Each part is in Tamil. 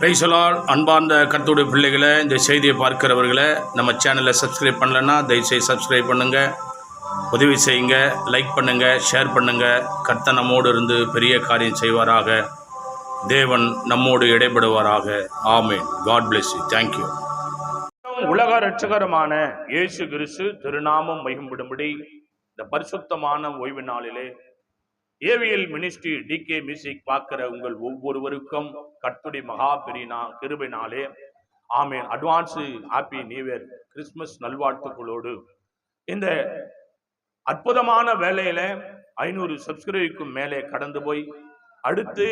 Praise the Lord. அன்பார்ந்த கர்த்தருடைய பிள்ளைகளை, இந்த செய்தியை பார்க்கிறவர்களை நம்ம சேனலை சப்ஸ்கிரைப் பண்ணலைன்னா தயவுசெய்து சப்ஸ்கிரைப் பண்ணுங்கள், உதவி செய்யுங்க, லைக் பண்ணுங்கள், ஷேர் பண்ணுங்கள். கர்த்தர் நம்மோடு இருந்து பெரிய காரியம் செய்வாராக. தேவன் நம்மோடு இடைபடுவாராக. ஆமென். God bless you. தேங்க்யூ. உலக இரட்சகருமான இயேசு கிறிஸ்து திருநாமம் மகிமைப்படும்படி இந்த பரிசுத்தமான ஓய்வு நாளிலே ஏவிஎல் மினிஸ்ட்ரி டிகே மியூசிக் பார்க்கிற உங்கள் ஒவ்வொருவருக்கும் கர்த்தருடைய மகா பெரிய கிருபையினாலே ஆமென். Advance happy new year, Christmas நல்வாழ்த்துக்களோடு இந்த அற்புதமான வேலையில 500 சப்ஸ்கிரைபுக்கும் மேலே கடந்து போய் அடுத்து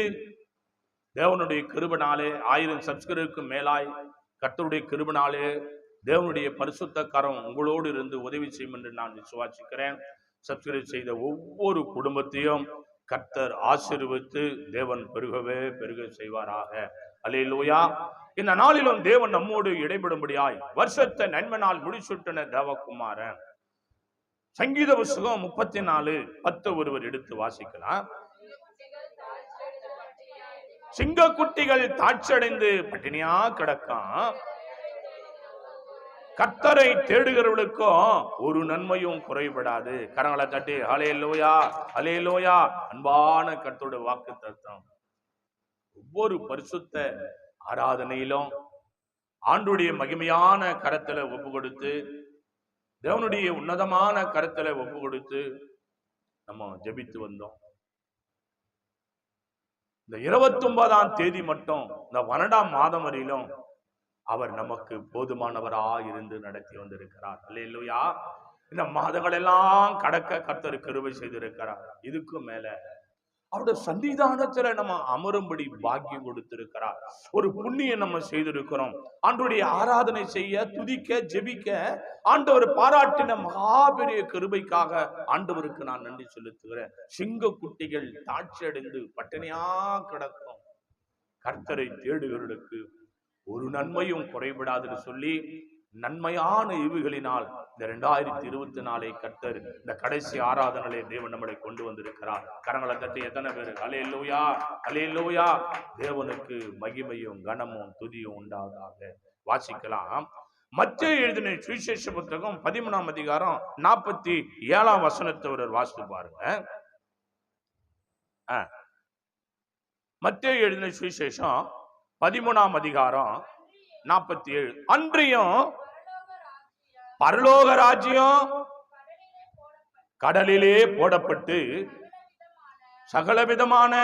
தேவனுடைய கிருபையினாலே 1000 சப்ஸ்கிரைபுக்கும் மேலாய் கர்த்தருடைய கிருபையினாலே தேவனுடைய பரிசுத்த கரம் உங்களோடு இருந்து உதவி செய்யும் என்று நான் விசுவாசிக்கிறேன். சப்ஸ்கிரைப் செய்த ஒவ்வொரு குடும்பத்தையும் கர்த்தர் ஆசீர்வதித்து தேவன் பெருக செய்வாராக. அல்லேலூயா. இந்த நாளிலும் தேவன் நம்மோடு இடைபடும்படியாய் வருஷத்தை நன்மை நாள் முடிச்சுட்டன தேவகுமாரன். சங்கீத புஸ்தகம் 34:10 ஒருவர் எடுத்து வாசிக்கலாம். சிங்கக்குட்டிகள் தாட்சடைந்து பட்டினியா கிடக்கும், கர்த்தரை தேடுகிறவர்களுக்கும் ஒரு நன்மையும் குறைபடாது. கரங்களை தட்டி ஹல்லேலூயா, ஹல்லேலூயா. அன்பான கர்த்தருடைய வாக்குத்தத்தம் ஒவ்வொரு பரிசுத்த ஆராதனையிலும் ஆண்டுடைய மகிமையான கரத்துல ஒப்பு கொடுத்து, தேவனுடைய உன்னதமான கரத்துல ஒப்பு கொடுத்து நம்ம ஜெபித்து வந்தோம். இந்த 29ஆம் தேதி மட்டும் இந்த 12ஆம் மாதம் வரையிலும் அவர் நமக்கு போதுமானவராய் இருந்து நடத்தி வந்திருக்கிறார். அல்லேலூயா. இந்த மாதங்கள் எல்லாம் கடக்க கர்த்தர் கிருபை செய்திருக்கிறார். இதுக்கு மேல அவருடைய சன்னிதானத்துல நம்ம அமரும்படி பாக்கியம் கொடுத்திருக்கிறார். ஒரு புண்ணியம் நம்ம செய்திருக்கிறோம். ஆண்டவருடைய ஆராதனை செய்ய, துதிக்க, ஜெபிக்க ஆண்டவர் பாராட்டின மகாபெரிய கிருபைக்காக ஆண்டவருக்கு நான் நன்றி செலுத்துகிறேன். சிங்க குட்டிகள் தாட்சி அடைந்து பட்டினியா கிடக்கும், கர்த்தரை தேடுகிறவர்களுக்கு ஒரு நன்மையும் குறைபடாதுன்னு சொல்லி நன்மையான ஈவுகளினால் இந்த 2024 கர்த்தர் இந்த கடைசி ஆராதனையிலே தேவன் நம்மளை கொண்டு வந்திருக்கிறார். கரங்களை தட்டி எத்தனை பேர் அல்லேலூயா, அல்லேலூயா. தேவனுக்கு மகிமையும் கனமும் துதியும் உண்டாவதாக. வாசிக்கலாம். மத்தேயு எழுதின சுவிசேஷ புத்தகம் 13ஆம் அதிகாரம் 47ஆம் வசனத்தை ஒரு வாசித்து பாருங்க. மத்தேயு எழுதின சுவிசேஷம் 13ஆம் அதிகாரம் 47. அன்றியும் பரலோக ராஜ்யம் கடலிலே போடப்பட்டு சகலவிதமான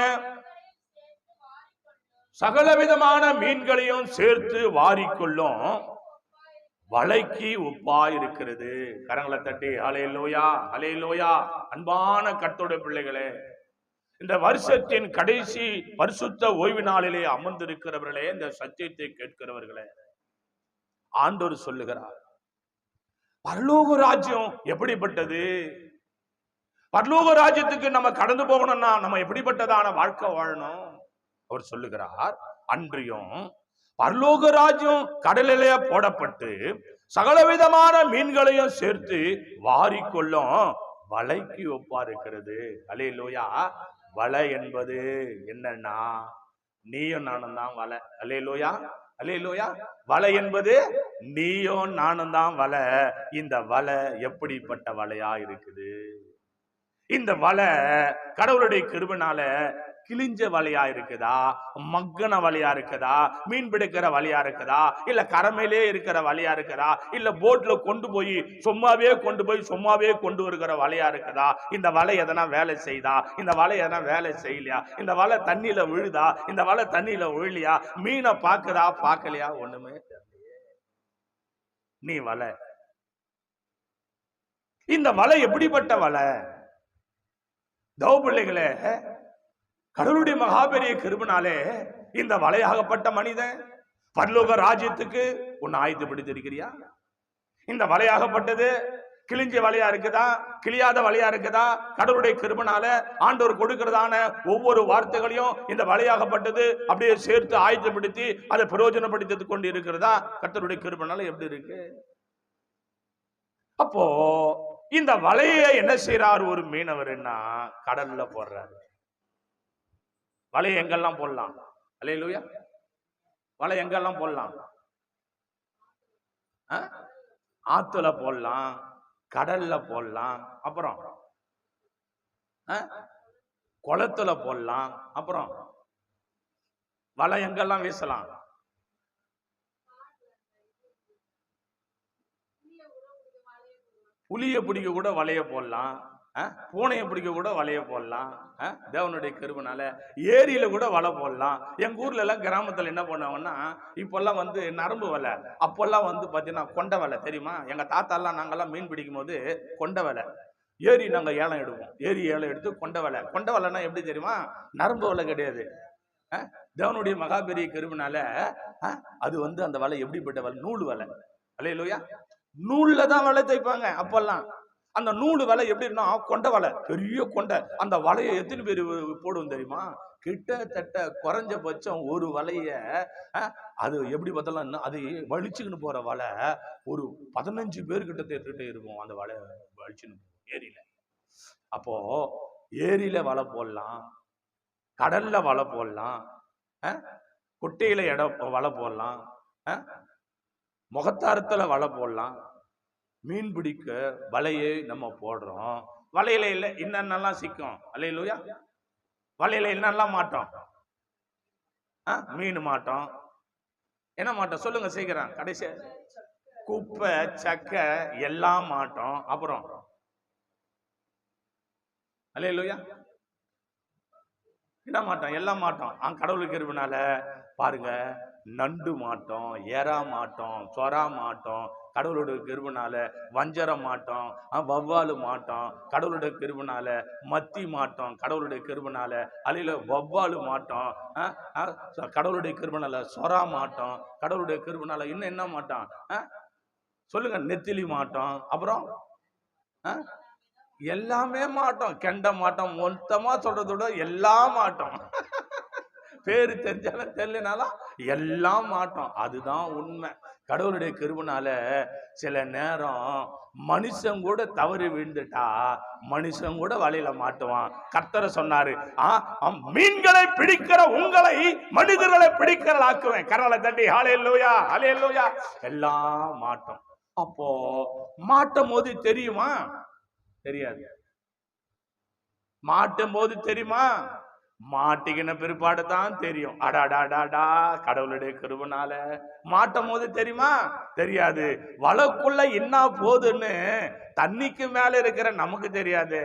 மீன்களையும் சேர்த்து வாரிக்கொள்ளும் வலைக்கு ஒப்பாயிருக்கிறது. கரங்களை தட்டி ஹல்லேலூயா, ஹல்லேலூயா. அன்பான கர்த்தருடைய பிள்ளைகளே, இந்த வருஷத்தின் கடைசி பரிசுத்த ஓய்வு நாளிலே அமர்ந்திருக்கிறவர்களே, இந்த சத்தியத்தை கேட்கிறவர்களே, ஆண்டவர் சொல்லுகிறார், பரலோக ராஜ்யம் எப்படிப்பட்டது? பரலோக ராஜ்யத்துக்கு நம்ம கடந்து போகணும்னா நம்ம எப்படிப்பட்டதான வாழ்க்கை வாழணும்? அவர் சொல்லுகிறார், அன்றியும் பரலோக ராஜ்யம் கடலிலே போடப்பட்டு சகலவிதமான மீன்களையும் சேர்த்து வாரிக்கொள்ளும் வலைக்கு ஒப்பா இருக்கிறது. அல்லேலூயா. வலை என்பது என்னன்னா, நீயும் நானும் தான் வலை. அல்லேலூயா, அல்லேலூயா. வலை என்பது நீயும் நானும் தான் வலை. இந்த வலை எப்படிப்பட்ட வலையா இருக்குது? இந்த வலை கடவுளுடைய கிருபையினால கிழிஞ்ச வலையா இருக்குதா, மக்கன வலையா இருக்குதா, மீன் பிடிக்கிற வலையா இருக்குதா, இல்ல கரமையிலே இருக்கிற வலையா இருக்குதா, இல்ல போட்ல கொண்டு போய் சும்மாவே கொண்டு வருகிற வலையா இருக்குதா? இந்த வலை எதனா வேலை செய்தா? இந்த வலை எதனா வேலை செய்யலையா? இந்த வலை தண்ணியில விழுதா? இந்த வலை தண்ணியில விழலையா? மீனை பாக்குதா பாக்கலையா? ஒண்ணுமே தெரியலையே. நீ வலை. இந்த வலை எப்படிப்பட்ட வலை? தேவ பிள்ளைகளே, கடவுளுடைய மகாபெரிய கிருபையினாலே இந்த வலையாகப்பட்ட மனிதன் பரலோக ராஜ்யத்துக்கு உன்னை ஆயத்தப்படுத்திருக்கிறியா? இந்த வலையாகப்பட்டது கிழிஞ்ச வலையா இருக்குதா, கிழியாத வலையா இருக்குதா? கடவுளுடைய கிருபையினால ஆண்டவர் கொடுக்கிறதான ஒவ்வொரு வார்த்தைகளையும் இந்த வலையாகப்பட்டது அப்படியே சேர்த்து ஆயத்தப்படுத்தி அதை பிரயோஜனப்படுத்தி கொண்டு இருக்கிறதா? கர்த்தருடைய கிருபையினால எப்படி இருக்கு? அப்போ இந்த வலையை என்ன செய்யறாரு ஒரு மீனவர்னா, கடல்ல போடுறாரு. வலையை எங்கெல்லாம் போடலாம்? அல்லேலூயா. வலை எங்கெல்லாம் போடலாம்? ஆத்துல போடலாம், கடல்ல போடலாம், அப்புறம் குளத்துல போடலாம், அப்புறம் வலை எங்கெல்லாம் வீசலாம்? புலிய பிடிக்க கூட வலைய போடலாம், பூனையை பிடிக்க கூட வலைய போடலாம். தேவனுடைய கிருபைனால ஏரியில கூட வலை போடலாம். எங்க ஊர்ல எல்லாம் கிராமத்துல என்ன பண்ணுவாங்கன்னா, இப்பெல்லாம் வந்து நரம்பு வலை, அப்பெல்லாம் வந்து பாத்தீங்கன்னா கொண்ட வலை தெரியுமா? எங்க தாத்தா எல்லாம் நாங்கெல்லாம் மீன் பிடிக்கும் போது கொண்ட வலை ஏரி நாங்க ஏலம் எடுப்போம். ஏரி ஏலம் எடுத்து கொண்ட வலைன்னா எப்படி தெரியுமா? நரம்பு வலை கிடையாது. தேவனுடைய மகாபெரிய கிருபைனால அது வந்து அந்த வலை எப்படிப்பட்ட வலை? நூல் வலை. அல்லேலூயா. நூல்ல தான் வலை தைப்பாங்க அப்பெல்லாம். அந்த நூல் வலை எப்படின்னா கொண்ட வலை, பெரிய கொண்டை. அந்த வலையை எத்தனை பேர் போடுவோம் தெரியுமா? கிட்டத்தட்ட குறைஞ்சபட்சம் ஒரு வலைய அது எப்படி பார்த்தாலும் அது வலிச்சுக்கின்னு போற வலை ஒரு 15 பேர் கிட்ட எடுத்துட்டே இருக்கும். அந்த வலை வலிச்சுன்னு ஏரியில. அப்போ ஏரியில வலை போடலாம், கடல்ல வலை போடலாம், குட்டையில வலை போடலாம், முகத்தாரத்துல வலை போடலாம். மீன் பிடிக்க வலையை நம்ம போடுறோம். வலையில இல்ல என்னென்னலாம் சிக்கும்? அல்லேலூயா. வலையில என்னெல்லாம் மாட்டோம்? மீன் மாட்டோம். என்ன மாட்டோம் சொல்லுங்க சீக்கிரம். கடைசி குப்பை சக்கை எல்லாம் மாட்டோம். அப்புறம் அல்லேலூயா என்ன மாட்டோம்? எல்லாம் மாட்டோம். கடவுளுக்கு இருப்பினால பாருங்க, நண்டு மாட்டோம், ஏறா மாட்டோம், சொரா மாட்டோம். கடவுளுடைய கிருபைனால வஞ்சர மாட்டோம், வவ்வாலு மாட்டோம். கடவுளுடைய கிருபைனால மத்தி மாட்டோம். கடவுளுடைய கிருபைனால அலையில வவ்வாலு மாட்டோம். கடவுளுடைய கிருபைனால சொரா மாட்டோம். கடவுளுடைய கிருபைனால இன்னும் என்ன மாட்டோம் சொல்லுங்க? நெத்திலி மாட்டோம். அப்புறம் எல்லாமே மாட்டோம். கெண்ட மாட்டோம். மொத்தமா சொல்றதோட எல்லாம் மாட்டோம். பேரு தெரிஞ்சாலும் தெரியலனாலும் எல்லாம் மாட்டோம். அதுதான் உண்மை. கடவுளுடைய கிருபைனால சில நேரம் மனுஷன் கூட தவறி விழுந்துட்டா மனுஷன் கூட வலையில மாட்டுவான். கர்த்தர் சொன்னாரு, மீன்களை பிடிக்கிற உங்களை மனிதர்களை பிடிக்கிறலாக்குவேன். கரங்களை தட்டி ஹல்லேலூயா ஹல்லேலூயா. எல்லாம் மாட்டோம். அப்போ மாட்டும் போது தெரியுமா? தெரியாது. மாட்டும் போது தெரியுமா? மாட்டிக்கின பிற்பாடு தான் தெரியும். அடாடாடாடா கடவுளுடைய கிருபைனால. மாட்டும் போது தெரியுமா? தெரியாது. வலைக்குள்ள என்ன போகுதுன்னு தண்ணிக்கு மேல இருக்கிற நமக்கு தெரியாது.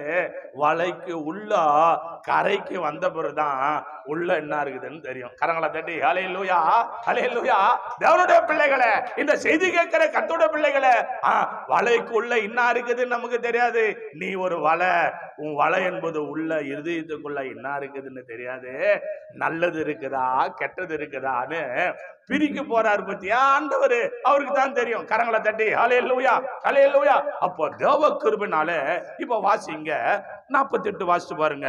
வலைக்கு உள்ள கரைக்கு வந்த பிறகுதான் உள்ள என்ன இருக்குதுன்னு தெரியும். கரங்களை தட்டி ஹல்லேலூயா ஹல்லேலூயா. தேவனுடைய பிள்ளைகளே, இந்த செய்தி கேட்கிற கர்த்தருடைய பிள்ளைகளே, வலைக்கு உள்ள என்ன இருக்குதுன்னு நமக்கு தெரியாது. நீ ஒரு வலை, உன் வலை என்பது உள்ள இருதயத்துக்குள்ள என்ன இருக்குதுன்னு தெரியாது. நல்லது இருக்குதா கெட்டது இருக்குதான்னு பிரிக்க போறாரு பத்தியா ஆண்டவர், அவருக்கு தான் தெரியும். கரங்களை தட்டி ஹல்லேலூயா ஹல்லேலூயா. அப்போ தேவ கிருபைனால இப்ப வாசிங்க 48 வாசிச்சு பாருங்க.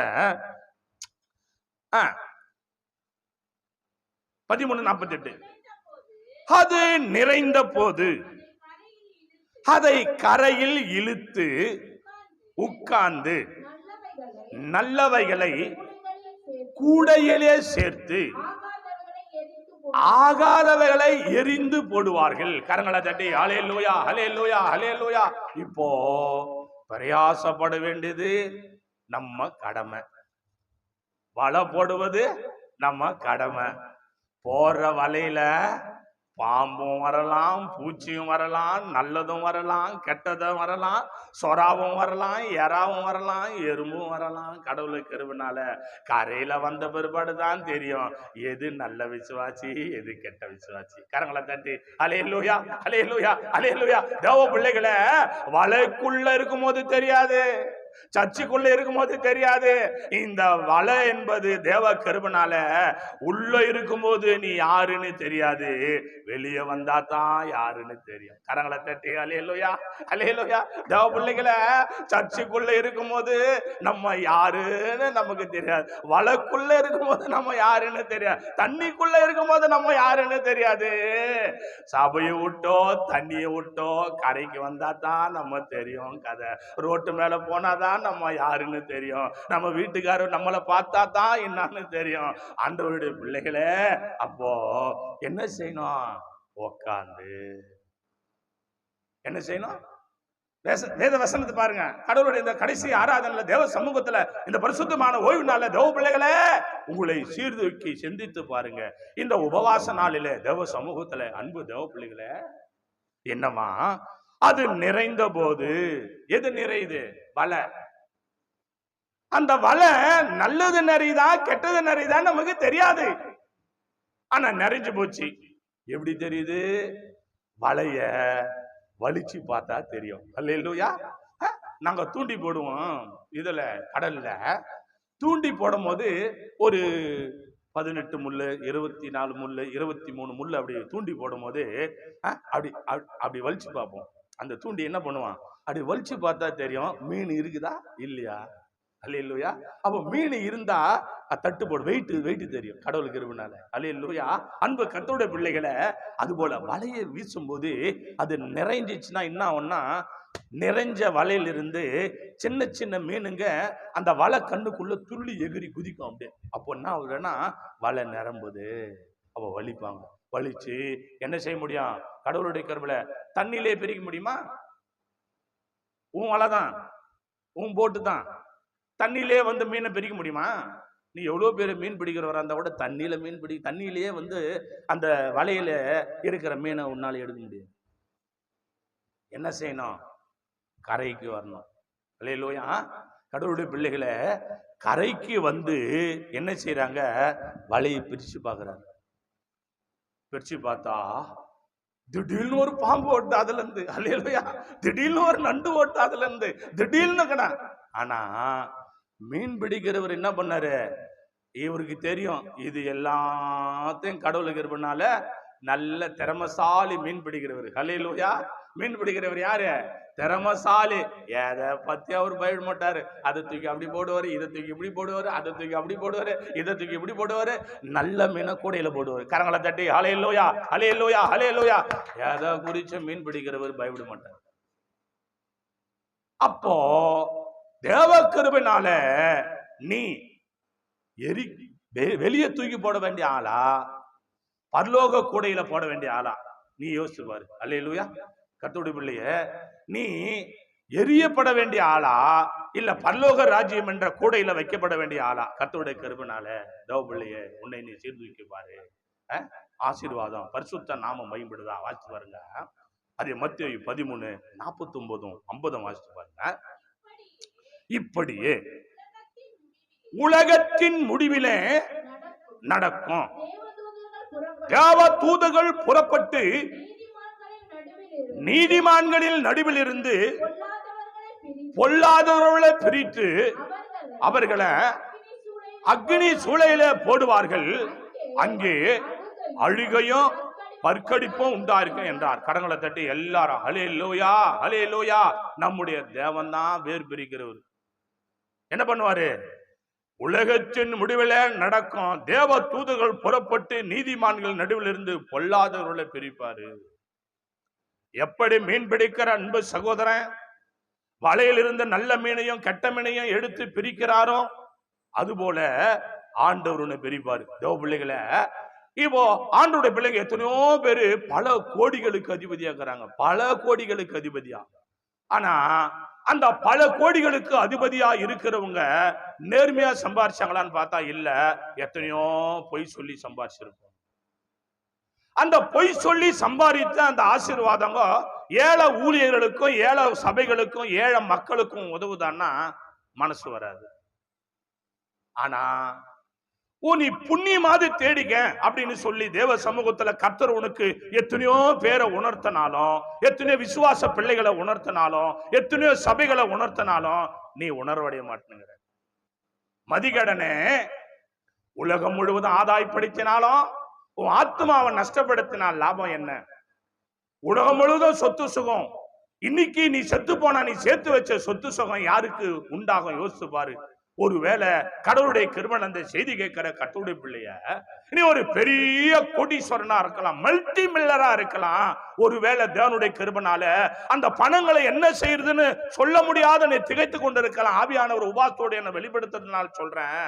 13:48. அது நிறைந்த போது அதை கரையில் இழுத்து உட்கார்ந்து நல்லவைகளை கூடையிலே சேர்த்து ஆகாதவைகளை எரிந்து போடுவார்கள். கரங்களை தட்டி ஹல்லேலூயா ஹல்லேலூயா ஹல்லேலூயா. இப்போ பிரயாசப்பட வேண்டியது நம்ம கடமை. வலை போடுவது நம்ம கடமை. போற வலையில பாம்பும் வரலாம், பூச்சியும் வரலாம், நல்லதும் வரலாம், கெட்டதும் வரலாம், சொராவும் வரலாம், எறாவும் வரலாம், எறும்பும் வரலாம். கடவுளுக்கு கிருபைனால கரையில வந்த பிற்பாடுதான் தெரியும் எது நல்ல விசுவாசி எது கெட்ட விசுவாசி. கரங்களை தட்டி ஹல்லேலூயா ஹல்லேலூயா ஹல்லேலூயா. தேவ பிள்ளைகளை, வலைக்குள்ள இருக்கும் போது தெரியாது, சர்ச்சுக்குள்ள இருக்கும் போது தெரியாது. இந்த வலை என்பது தேவ கிருபைனால உள்ள இருக்கும் போது நீ யாருன்னு தெரியாது, வெளியே வந்தா தான் யாருன்னு தெரியும். கரங்களை தட்டி ஹல்லேலூயா ஹல்லேலூயா. தேவ பிள்ளைகளை, சர்ச்சுக்குள்ள இருக்கும் போது நம்ம யாருன்னு நமக்கு தெரியாது. வலைக்குள்ள இருக்கும் போது நம்ம யாருன்னு தெரியாது. தண்ணிக்குள்ள இருக்கும் போது நம்ம யாருன்னு தெரியாது. சபையை விட்டோ தண்ணியை விட்டோ கரைக்கு வந்தா தான் நம்ம தெரியும் கதை. ரோட்டு மேல போனா பார்த்தாதான் நம்ம யாருன்னு தெரியும், நம்ம வீட்டுக்காரர் நம்மளை பார்த்தா தான் என்னன்னு தெரியும். ஆண்டவருடைய பிள்ளைகளே, அப்போ என்ன செய்யணும்? உட்கார்ந்து என்ன செய்யணும்? வேத வசனத்தை பாருங்க. கடவுளுடைய இந்த கடைசி ஆராதனையில தேவ சமூகத்துல இந்த பரிசுத்தமான ஓய்வு நாள்ல தேவ பிள்ளைகளே, உங்களை சீர்தூக்கி சிந்தித்து பாருங்க. இந்த உபவாச நாளிலே தேவ சமூகத்துல அன்பு தேவ பிள்ளைகளே, என்னமா அது நிறைந்த போது, எது நிறையுது? வலை. அந்த வலை நல்லது நிறையுதா கெட்டது நிறையுதா நமக்கு தெரியாது. ஆனா நிறைஞ்சு போச்சு. எப்படி தெரியுது? வலைய வலிச்சு பார்த்தா தெரியும். அல்லேலூயா. நாங்க தூண்டி போடுவோம் இதுல, கடல்ல தூண்டி போடும் போது ஒரு 18 முள்ளு, 24 முள்ளு, 23 முள்ளு அப்படி தூண்டி போடும் போது அப்படி வலிச்சு பார்ப்போம். அந்த தூண்டி என்ன பண்ணுவான்? அப்படி வலிச்சு பார்த்தா தெரியும் மீன் இருக்குதா இல்லையா. அல்லேலூயா. அப்போ மீன் இருந்தா தட்டு போடு, வெயிட் தெரியும் கடவுளுக்கு இருப்பினால. அல்லேலூயா. அன்பு கர்த்தருடைய பிள்ளைகளை, அது போல வலையை வீசும் போது அது நிறைஞ்சிச்சுன்னா என்ன ஆகும்னா, நிறைஞ்ச வலையிலிருந்து சின்ன சின்ன மீனுங்க அந்த வலை கண்ணுக்குள்ள துள்ளி எகிரி குதிக்கும். அப்படியே அப்போ என்ன ஆகுதுன்னா, வலை நிரம்புது. அப்போ வலிப்பாங்க. வலிச்சு என்ன செய்ய முடியும்? கடவுளுடைய கருவில தண்ணியிலே பிரிக்க முடியுமா? உன் வலை தான், உன் போட்டு தான், தண்ணியிலே வந்து மீனை பிரிக்க முடியுமா? நீ எவ்வளவு பேர் மீன் பிடிக்கிறவரா இருந்தா கூட தண்ணியில மீன் தண்ணியிலேயே வந்து அந்த வலையில இருக்கிற மீனை உன்னால எடுக்க முடியும். என்ன செய்யணும்? கரைக்கு வரணும். அல்லேலூயா. கடவுளுடைய பிள்ளைகளை கரைக்கு வந்து என்ன செய்யறாங்க? வலையை பிரிச்சு பாக்குறாங்க. பிரிச்சு பார்த்தா திடீர்னு ஒரு பாம்பு ஓட்டு அதுல இருந்து. அல்லேலூயா. திடீர்னு ஒரு நண்டு ஓட்டு அதுல இருந்து. திடீர்னு கடை. ஆனா மீன் பிடிக்கிறவர் என்ன பண்ணாரு? இவருக்கு தெரியும் இது எல்லாத்தையும் கடவுளுக்கு இருப்பனால நல்ல திறமசாலி மீன் பிடிக்கிறவர். அல்லேலூயா. மீன் பிடிக்கிறவர் யாரு? திறமசாலி. எதை பத்தி அவர் பயப்பட மாட்டாரு. அதை தூக்கி அப்படி போடுவாரு, இதை தூக்கி இப்படி போடுவாரு, அதை தூக்கி அப்படி போடுவாரு, இதை தூக்கி இப்படி போடுவாரு. நல்ல மீனை கூடையில போடுவாரு. கரங்களை தட்டி அல்லேலூயா, அல்லேலூயா, அல்லேலூயா. எதை குறிச்சு மீன் பிடிக்கிறவர் பயப்பட மாட்டார். அப்போ தேவ கிருபையினால நீ வெளியே தூக்கி போட வேண்டிய ஆளா, பரலோக கூடையில போட வேண்டிய ஆளா? நீ யோசிச்சு பாரு. அல்லேலூயா. கர்த்தருடைய பிள்ளைய, நீ எரியப்பட வேண்டிய ஆளா, இல்ல பரலோக ராஜ்யம் என்ற கூடையில வைக்கப்பட வேண்டிய ஆளா? கர்த்தருடைய கிருபையினால தேவ பிள்ளைய உன்னை நீ சீர்தூக்கி பாரு. ஆசீர்வாதம் பரிசுத்த நாமம் மகிமைப்படுதா? வாசித்து பாருங்க. அது மத்தேயு 13:49-50 வாசித்து பாருங்க. இப்படியே உலகத்தின் முடிவிலே நடக்கும். தேவ தூதர்கள் புறப்பட்டு நீதிமான்களில் நடுவில் இருந்து பொல்லாதவர்களை பிரித்து அவர்களை அக்னி சூளையில போடுவார்கள். அங்கே அழுகையும் பற்கடிப்பும் உண்டாயிருக்கும் என்றார். கடங்களை தட்டி எல்லாரும் அல்லேலூயா, அல்லேலூயா. நம்முடைய தேவன் தான் வேறு பிரிக்கிறவர். என்ன பண்ணுவாரு? உலகத்தின் முடிவில் நடக்கும். தேவ தூதர்கள் புறப்பட்டு நீதிமான்கள் நடுவில் இருந்து பொல்லாதவர்களை பிரிப்பாரு. எப்படி மீன் பிடிக்கிற அன்பு சகோதரன் வலையில் இருந்து நல்ல மீனையும் கெட்ட மீனையும் எடுத்து பிரிக்கிறாரோ, அதுபோல ஆண்டவருன்னு பிரிப்பாரு. தேவ பிள்ளைகளை, இப்போ ஆண்டவருடைய பிள்ளைங்க எத்தனையோ பேரு பல கோடிகளுக்கு அதிபதியா இருக்கிறாங்க. பல கோடிகளுக்கு அதிபதியா. ஆனா அந்த பல கோடிகளுக்கு அதிபதியா இருக்கிறவங்க நேர்மையா சம்பாரிச்சாங்களான்னு பார்த்தா இல்ல. எத்தனையோ பொய் சொல்லி சம்பாரிச்சிருக்கோம். அந்த பொய் சொல்லி சம்பாதித்த அந்த ஆசீர்வாதங்க ஏழை ஊழியர்களுக்கும் ஏழை சபைகளுக்கும் ஏழை மக்களுக்கும் உதவுதான்னா மனசு வராது. ஆனா நீ புண்ணியமாவது தேடிக்க அப்படின்னு சொல்லி தேவ சமூகத்துல கர்த்தர் உனக்கு எத்தனையோ பேரை உணர்த்தினாலும், எத்தனையோ விசுவாச பிள்ளைகளை உணர்த்தினாலும், எத்தனையோ சபைகளை உணர்த்தினாலும் நீ உணர்வடைய மாட்டேங்கிற. மதிகடனே உலகம் முழுவதும் ஆதாயப்படுத்தினாலும் உன் ஆத்மாவை நஷ்டப்படுத்தினால் லாபம் என்ன? உலகம் முழுவதும் சொத்து சுகம். இன்னைக்கு நீ செத்து போனா நீ சேர்த்து வச்ச சொத்து சுகம் யாருக்கு உண்டாகும்? யோசிச்சு பாரு. ஒருவேளை கடவுளுடைய கிருபை அந்த செய்தி கேட்கிற கர்த்தருடைய பிள்ளைய நீ ஒரு பெரிய கோடீஸ்வரனா இருக்கலாம், மல்டி மில்லரா இருக்கலாம். ஒருவேளை தேவனுடைய கிருபைனால அந்த பணங்களை என்ன செய்யறதுன்னு சொல்ல முடியாத நீ திகைத்து கொண்டிருக்கலாம். ஆவியானவர் உபாசத்தோடு என்ன வெளிப்படுத்துறதுனால சொல்றேன்,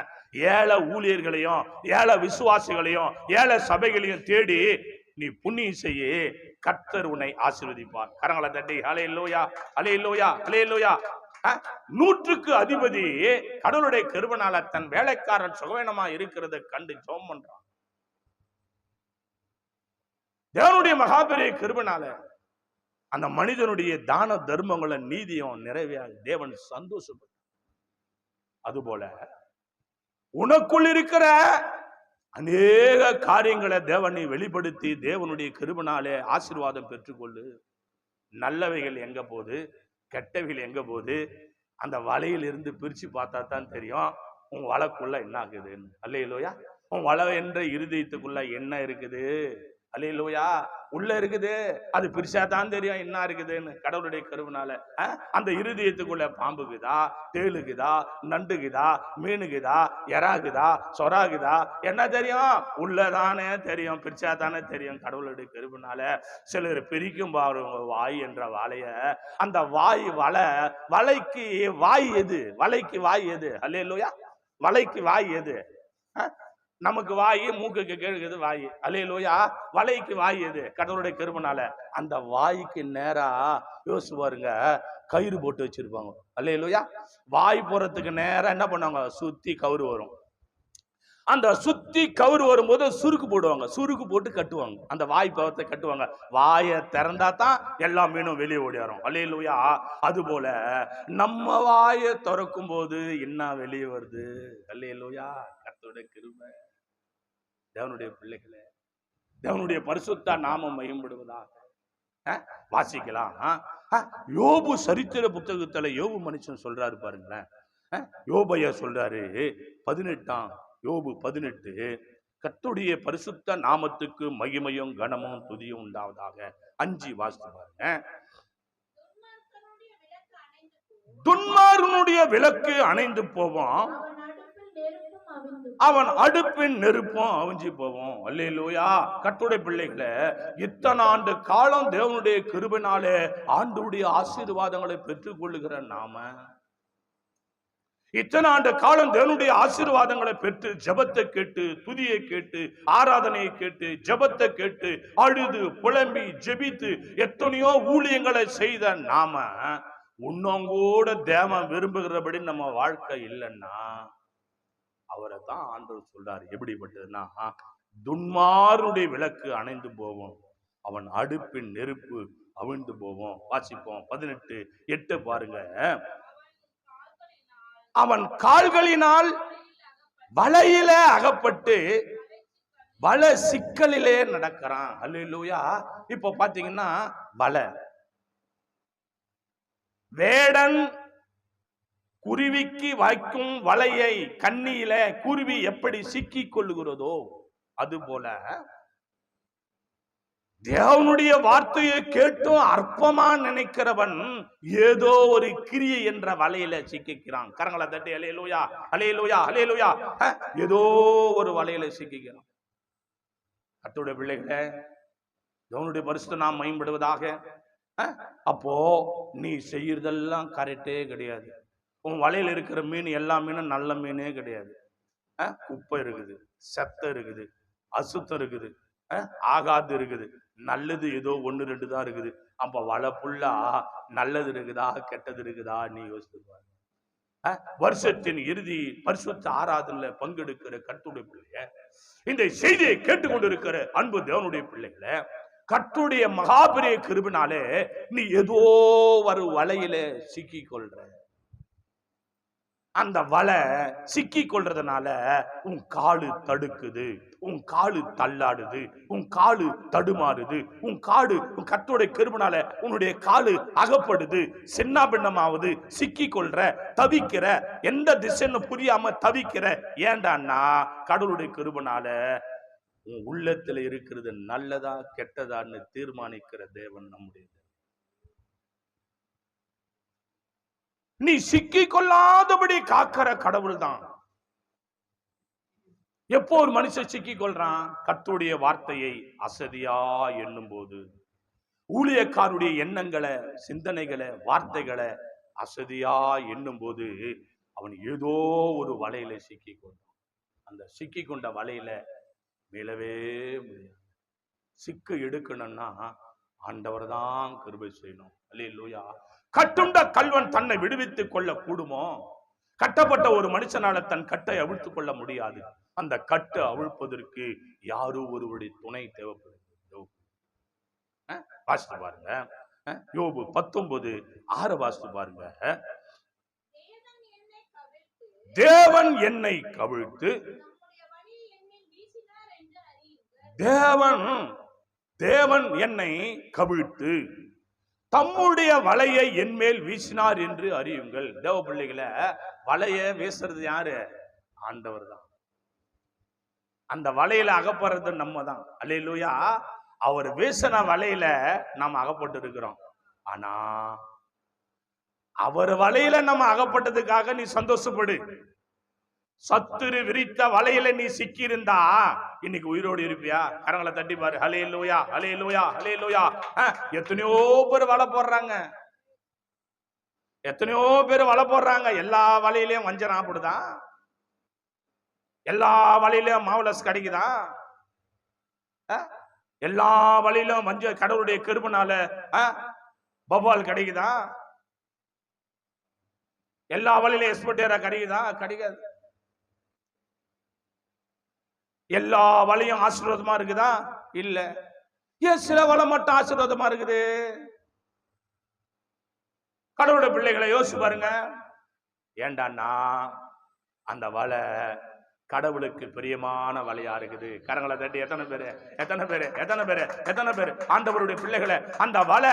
ஏழை ஊழியர்களையும் ஏழை விசுவாசிகளையும் ஏழை சபைகளையும் தேடி நீ புண்ணியம் செய்ய, கர்த்தர் உன்னை ஆசீர்வதிப்பார். கரங்களை தட்டி ஹல்லேலூயா, ஹல்லேலூயா, ஹல்லேலூயா. 100க்கு அதிபதி கடவுளுடைய கிருபைனால தன் வேலைக்காரன் சுகவீனமா இருக்கிறத கண்டு ஜெபம் பண்றான். தேவனுடைய மகாபெரிய கிருபைனால அந்த மனிதனுடைய தான தர்மங்களை நீதியும் நிறைவேற தேவன் சந்தோஷப்பட்டார். அதுபோல உனக்குள் இருக்கிற அநேக காரியங்களை தேவனை வெளிப்படுத்தி தேவனுடைய கிருபைனாலே ஆசீர்வாதம் பெற்றுக்கொள்ளு. நல்லவைகள் எங்க போகுது, கெட்டவைகள் எங்க போகுது, அந்த வலையில இருந்து பிரிச்சு பார்த்தா தான் தெரியும் உன் வலைக்குள்ள என்ன ஆகுதுன்னு. அல்லேலூயா. உன் வலை என்ற இருதயத்துக்குள்ள என்ன இருக்குது, அல்லேலூயா, உள்ள இருக்குது. அது பிரிச்சா தான் தெரியும் என்ன இருக்குதுன்னு. கடவுளுடைய கருவினால அந்த இருதயத்துக்குள்ள பாம்புக்குதா, தேளுக்குதா, நண்டுக்குதா, மீனுக்குதா, எறாகுதா, சொராகுதா, என்ன தெரியும்? உள்ளதானே தெரியும், பிரிச்சா தானே தெரியும். கடவுளுடைய கருவினால சிலர் பிரிக்கும் பாருங்க வாய் என்ற வாழைய. அந்த வாய் வலைக்கு வாய் எது? வலைக்கு வாய் எது? அல்லேலூயா. வலைக்கு வாய் எது? நமக்கு வாய், மூக்குக்கு கேட்குது வாய். அல்லேலூயா. வலைக்கு வாய் எது? கடவுளுடைய கிருபைனால அந்த வாய்க்கு நேரா யோசிச்சு பாருங்க, கயிறு போட்டு வச்சிருப்பாங்க. அல்லேலூயா. வாய் போறதுக்கு நேரா என்ன பண்ணுவாங்க, சுத்தி கவுரு வரும். அந்த சுத்தி கவுரு வரும்போது சுருக்கு போடுவாங்க, சுருக்கு போட்டு கட்டுவாங்க, அந்த வாய் பவத்தை கட்டுவாங்க. வாயை திறந்தா தான் எல்லா மீனும் வெளியே ஓடியாரும். அல்லேலூயா. அது போல நம்ம வாயை திறக்கும் போது என்ன வெளியே வருது? அல்லேலூயா. கர்த்தருடைய கிருபை. தேவனுடைய பிள்ளைகளே, தேவனுடைய பரிசுத்த நாமம் மகிமைப்படுவதாக. வாசிக்கலாம். யோபு சரித்திர புத்தகத்துல யோபு மனுஷன் சொல்றாரு பாருங்களேன். யோபையா சொல்றாரு 18 யோபு 18, கர்த்தருடைய பரிசுத்த நாமத்துக்கு மகிமையும் கனமும் துதியும் உண்டாவதாக. 5 வாசித்து பாருங்க. துன்மார்க்கனுடைய விளக்கு அணைந்து போவோம், அவன் அடுப்பின் நெருப்பும் அவிஞ்சி போவோம். அல்லேலூயா. கர்த்தருடைய பிள்ளைகளை, இத்தனை ஆண்டு காலம் தேவனுடைய கிருபையினாலே ஆண்டவருடைய ஆசீர்வாதங்களை பெற்றுக் கொள்ளுகிற நாம, இத்தனை ஆண்டு காலம் தேவனுடைய ஆசீர்வாதங்களை பெற்று ஜெபத்தை கேட்டு, துதியை கேட்டு, ஆராதனையை கேட்டு, ஜெபத்தை கேட்டு, அழுது புலம்பி ஜெபித்து எத்தனையோ ஊழியங்களை செய்த நாம உன்னோங்கூட தேவன் விரும்புகிறபடி நம்ம வாழ்க்கை இல்லைன்னா அவரை தான் ஆண்டவர் சொல்றாரு. எப்படிப்பட்டதுன்னா, துன்மார்க்கனுடைய விளக்கு அணைந்து போவோம், அவன் அடுப்பின் நெருப்பு அவிழ்ந்து போவோம். வாசிப்போம் 18:8 பாருங்க. அவன் கால்களினால் வலையில அகப்பட்டு வலை சிக்கலிலே நடக்கிறான். அல்லேலூயா. இப்ப பாத்தீங்கன்னா வலை, வேடன் குருவிக்கு வைக்கும் வலையை கண்ணியில குருவி எப்படி சிக்கிக் கொள்ளுகிறதோ அதுபோல தேவனுடைய வார்த்தையை கேட்டும் அற்பமா நினைக்கிறவன் ஏதோ ஒரு கிரியை என்ற வலையில சிக்கிக்கிறான். கரங்களை தட்டி அல்லேலூயா, அல்லேலூயா, அல்லேலூயா. ஏதோ ஒரு வலையில சிக்கிக்கிறான். கர்த்தருடைய பிள்ளைகளே, தேவனுடைய பரிசுத்த நாமம் மகிமைப்படுவதாக. அப்போ நீ செய்யறதெல்லாம் கரெக்டே கிடையாது. உன் வலையில இருக்கிற மீன் எல்லா மீனும் நல்ல மீனே கிடையாது. குப்பை இருக்குது, செத்தை இருக்குது, அசுத்தம் இருக்குது, ஆகாது இருக்குது, நல்லது ஏதோ 1-2 தான் இருக்குது. அப்ப வலை புல்லா நல்லது இருக்குதா கெட்டது இருக்குதா நீ யோசித்து. வருஷத்தின் இறுதி பரிசுத்த ஆராதனையில பங்கெடுக்கிற கர்த்தருடைய பிள்ளைய, இந்த செய்தியை கேட்டுக்கொண்டிருக்கிற அன்பு தேவனுடைய பிள்ளைகளை, கர்த்தருடைய மகாபெரிய கிருபையினாலே நீ ஏதோ ஒரு வலையில சிக்கி கொள்ற. அந்த வலை சிக்கி கொள்றதுனால உன் காலு தடுக்குது, உன் காலு தள்ளாடுது, உன் காலு தடுமாறுது, உன் கர்த்தருடைய கிருபையினால உன்னுடைய காலு அகப்படுது, சின்ன பின்னமாவது, சிக்கி கொள்ற, தவிக்கிற, எந்த திசைன்னு புரியாம தவிக்கிற. ஏண்டான்னா கடவுளுடைய கிருபையினால உன் உள்ளத்துல இருக்கிறது நல்லதா கெட்டதான்னு தீர்மானிக்கிற தேவன் நம்முடைய. நீ சிக்கிக் கொள்ளாதபடி காக்கிற கடவுள் தான். எப்போ ஒரு மனுஷன் சிக்கிக் கொள்றான்? கர்த்தருடைய வார்த்தையை அசதியா எண்ணும் போது, ஊழியக்காருடைய எண்ணங்களை, சிந்தனைகளை, வார்த்தைகளை அசதியா எண்ணும் போது அவன் ஏதோ ஒரு வலையில சிக்கிக் கொண்டான். அந்த சிக்கிக் கொண்ட வலையில மீளவே முடியாது. சிக்கு எடுக்கணும்னா ஆண்டவர் தான் கிருபை செய்யணும். அல்லேலூயா. கட்டுண்ட கல்வன் தன்னை விடுவித்துக் கொள்ள கூடுமோ? கட்டப்பட்ட ஒரு மனுஷனால தன் கட்டை அவிழ்த்துக் கொள்ள முடியாது. அந்த கட்டு அவிழ்ப்பதற்கு யாரோ ஒருவருடைய துணை தேவைப்படுது. வாசித்து பாருங்க, யோபு 19:6 வாசித்து பாருங்க. தேவன் என்னை கவிழ்த்து, தேவன் என்னை கவிழ்த்து தம்முடைய வலையை என் மேல் வீசினார் என்று அறியுங்கள். தேவ பிள்ளைகளை, வலைய வீசுறது யாரு? ஆண்டவர் தான். அந்த வலையில அகப்படுறது நம்ம தான். அல்லேலூயா. அவர் வீசின வலையில நாம் அகப்பட்டு இருக்கிறோம். ஆனா அவர் வலையில நம்ம அகப்பட்டதுக்காக நீ சந்தோஷப்படு. சத்துரு விரித்த வலையில நீ சிக்கி இருந்தா இன்னைக்கு உயிரோடு இருப்பியா? கரங்களை தட்டி பாரு. ஹல்லேலூயா, ஹல்லேலூயா, ஹல்லேலூயா. எத்தனையோ பேர் வலை போடுறாங்க, எத்தனையோ பேர் வலை போடுறாங்க. எல்லா வலையிலயும் வஞ்சரம் அப்படிதான், எல்லா வலையிலும் மாவுலஸ் கிடைக்குதா? எல்லா வலையிலும் மஞ்சள் கடவுளுடைய கிருபைனால பவால் கிடைக்குதா? எல்லா வலையிலும் எக்ஸ்போர்ட்டரா கிடைக்குதா? கிடைக்காது. எல்லா வலையும் ஆசீர்வாதமா இருக்குதா? இல்ல. ஏன் சில வலை மட்டும் ஆசீர்வாதமா இருக்குது? கடவுளுடைய பிள்ளைகளை யோசிச்சு பாருங்க. ஏண்டான்னா அந்த வலை கடவுளுக்கு பிரியமான வலையா இருக்குது. கரங்களை தட்டி எத்தனை பேரு, எத்தனை பேரு, எத்தனை பேரு, எத்தனை பேரு ஆண்டவருடைய பிள்ளைகளை அந்த வலை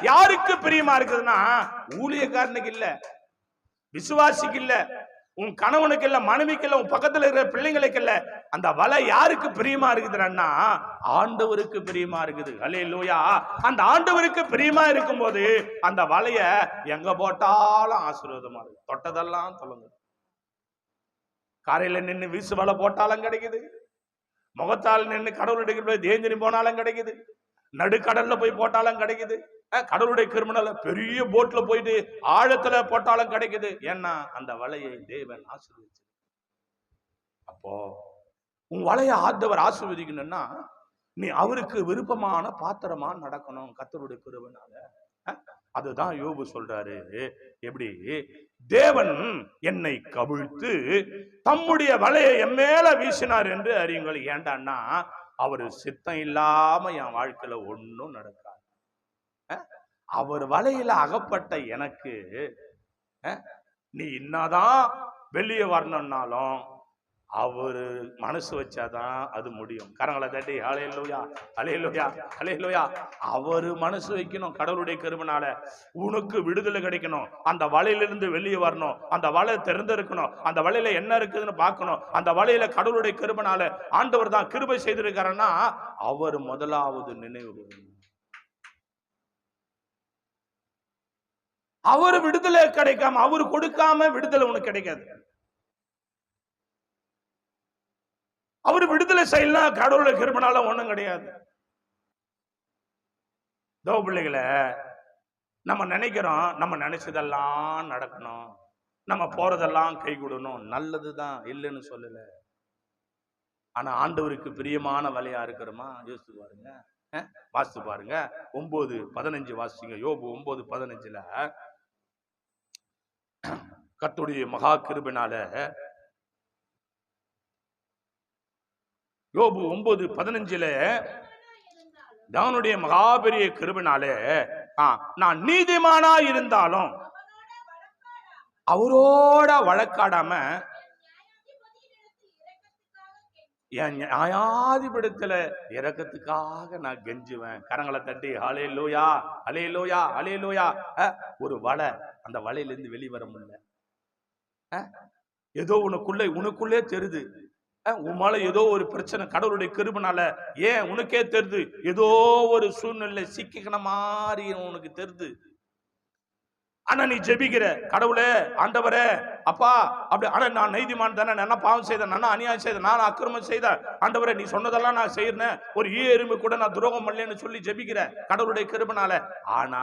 யாருக்கு பிரியமா இருக்குதுன்னா, ஊழியக்காரனுக்கு இல்ல, விசுவாசிக்கு இல்ல, உன் கணவனுக்கு இல்ல, மனைவிக்கு இல்ல, உன் பக்கத்துல இருக்கிற பிள்ளைங்களுக்கு இல்ல. அந்த வலை யாருக்கு பிரியமா இருக்குதுன்னா ஆண்டவருக்கு பிரியமா இருக்குது. அல்லேலூயா. அந்த ஆண்டவருக்கு பிரியமா இருக்கும் போது அந்த வலைய எங்க போட்டாலும் ஆசீர்வாதமா இருக்கு. தொட்டதெல்லாம் சொல்லுங்க. காரையில நின்று வீசு வலை போட்டாலும் கிடைக்குது, முகத்தால் நின்று கடவுளுடைய போய் தேஞ்சனி போனாலும் கிடைக்குது, நடுக்கடல்ல போய் போட்டாலும் கிடைக்குது, கடவுளுடைய கிருமினால பெரிய போட்ல போயிட்டு ஆழத்துல போட்டாலும் கிடைக்குது. ஏன்னா அந்த வலையை தேவன் ஆசீர்வதிச்சு. அப்போ உன் வலையை ஆண்டவர் ஆசீர்வதிக்கணும்னா நீ அவருக்கு விருப்பமான பாத்திரமா நடக்கணும் கர்த்தருடைய கிருபைனால. அதுதான் யோபு சொல்றாரு. எப்படி? தேவன் என்னை கவிழ்த்து தம்முடைய வலையை என் மேல வீசினார் என்று அறியுங்கள். ஏண்டான்னா அவரு சித்தம் இல்லாம என் வாழ்க்கையில ஒன்னும் நடக்காது. அவர் வலையில அகப்பட்ட எனக்கு நீ என்னதான் வெளியே வரணும்னாலும் அவரு மனசு வச்சாதான் அது முடியும். கரங்களை தட்டி ஹல்லேலூயா, ஹல்லேலூயா, ஹல்லேலூயா. அவரு மனசு வைக்கணும். கடவுளுடைய கிருபைனால உனக்கு விடுதலை கிடைக்கணும். அந்த வலையிலிருந்து வெளியே வரணும். அந்த வலை திறந்திருக்கணும். அந்த வலையில என்ன இருக்குதுன்னு பார்க்கணும். அந்த வலையில கடவுளுடைய கிருபைனால ஆண்டவர் தான் கிருபை செய்திருக்காருன்னா அவர் முதலாவது நினைவு. அவரு விடுதலை கிடைக்காம, அவரு கொடுக்காம விடுதலை உனக்கு கிடைக்காது. அவரு விடுதலை செய்யலாம், கடவுளுடைய கிருபைனால ஒண்ணும் கிடையாது. தேவ பிள்ளைகளை, நம்ம நினைக்கிறோம் நம்ம நினைச்சதெல்லாம் நடக்கணும், நம்ம போறதெல்லாம் கை கூடணும். நல்லதுதான், இல்லைன்னு சொல்லல. ஆனா ஆண்டவருக்கு பிரியமான வலையா இருக்கிறோமா? யோசித்து பாருங்க, வாசித்து பாருங்க. 9:15 வாசிங்க. யோபு 9:15 கர்த்தருடைய மகா கிருபைனால, யோபு 9:15 தேவனுடைய மகாபெரிய கிருபைனாலே நான் நீதிமானா இருந்தாலும் அவரோட வழக்காடாம என் நியாயாதிபதியிடத்துல இரக்கத்துக்காக நான் கெஞ்சுவேன். கரங்களை தட்டி ஹல்லேலூயா, ஹல்லேலூயா, ஹல்லேலூயா. ஒரு வலை, அந்த வலையில இருந்து வெளிவர முடியல. ஏதோ உனக்குள்ளே தெரியுது, உன் மேல ஏதோ ஒரு பிரச்சனை கடவுளுடைய கிருபைனால. ஏன் உனக்கே தெரியுது, ஏதோ ஒரு சூழ்நிலை சிக்கிக்கின மாதிரி உனக்கு தெரியுது. ஆனா நீ ஜெபிக்கிற, கடவுளே, ஆண்டவரே, அப்பா, அப்படி, ஆனா நான் நீதிமான் தானே, நான் பாவம் செய்தேன், நான் அநியாயம் செய்தேன், நான் அக்கிரமம் செய்தேன், ஆண்டவரே நீ சொன்னதெல்லாம் நான் செய்யறேன், ஒரு எறும்பு கூட நான் துரோகம் பண்ணலன்னு சொல்லி ஜெபிக்கிற கடவுளுடைய கிருபைனால. ஆனா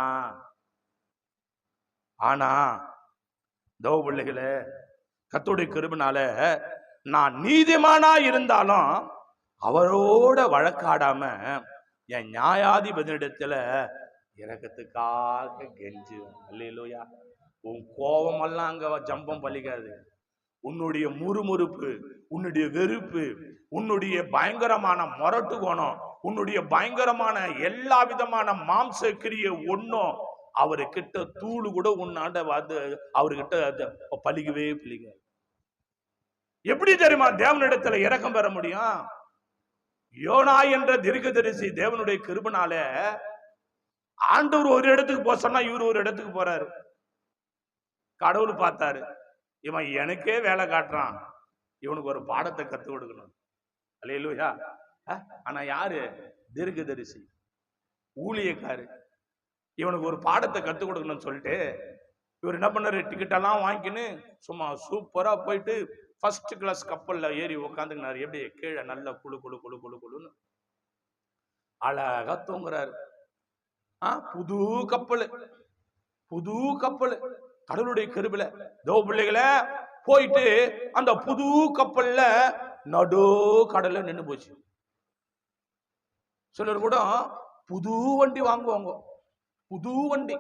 ஆனா தேவ பிள்ளைகளே, கர்த்தருடைய கிருபைனால நான் நீதிமானா இருந்தாலும் அவரோட வழக்காடாம என் நியாயாதிபதியிடத்துல இரக்கத்துக்காக கெஞ்சுவேன். அல்லேலூயா. உன் கோபமெல்லாம் அங்க ஜம்பம் பலிக்காது. உன்னுடைய முறுமுறுப்பு, உன்னுடைய வெறுப்பு, உன்னுடைய பயங்கரமான மொரட்டு கோணம், உன்னுடைய பயங்கரமான எல்லா விதமான மாம்ச கிரிய ஒன்னும் அவர்கிட்ட தூளு கூட உன்னாண்ட வந்து அவர்கிட்ட பலிக்கவே பலிக்காது. எப்படி தெரியுமா தேவனிடத்துல இரக்கம் பெற முடியும்? யோனா என்ற தீர்க்கதரிசி தேவனுடைய கிருபைனால ஆண்டவர் ஒரு இடத்துக்கு போக சொன்னா இவரு ஒரு இடத்துக்கு போறாரு. கடவுள் பார்த்தாரு, இவன் எனக்கே வேலை காட்டுறான், இவனுக்கு ஒரு பாடத்தை கத்து கொடுக்கணும். அல்லேலூயா. ஆனா யாரு? தீர்க்கதரிசி, ஊழியக்காரு. இவனுக்கு ஒரு பாடத்தை கத்து கொடுக்கணும்னு சொல்லிட்டு இவர் என்ன பண்ணாரு, டிக்கெட் எல்லாம் வாங்கின்னு சும்மா சூப்பரா போயிட்டு ஃபர்ஸ்ட் கிளாஸ் கப்பல்ல ஏறி உட்காந்துக்கினாரு. எப்படி? கீழே நல்ல குழு குழு குழு குழு குழுன்னு அழகா தூங்குறாரு. புது கப்பல், புது கப்பல், கடவுளுடைய கிருபையில தேவ பிள்ளைகளே போயிட்டு அந்த புது கப்பல்ல நடு கடல்ல நின்னு போச்சு. சிலர் கூட புது வண்டி வாங்குவாங்க, புது வண்டி,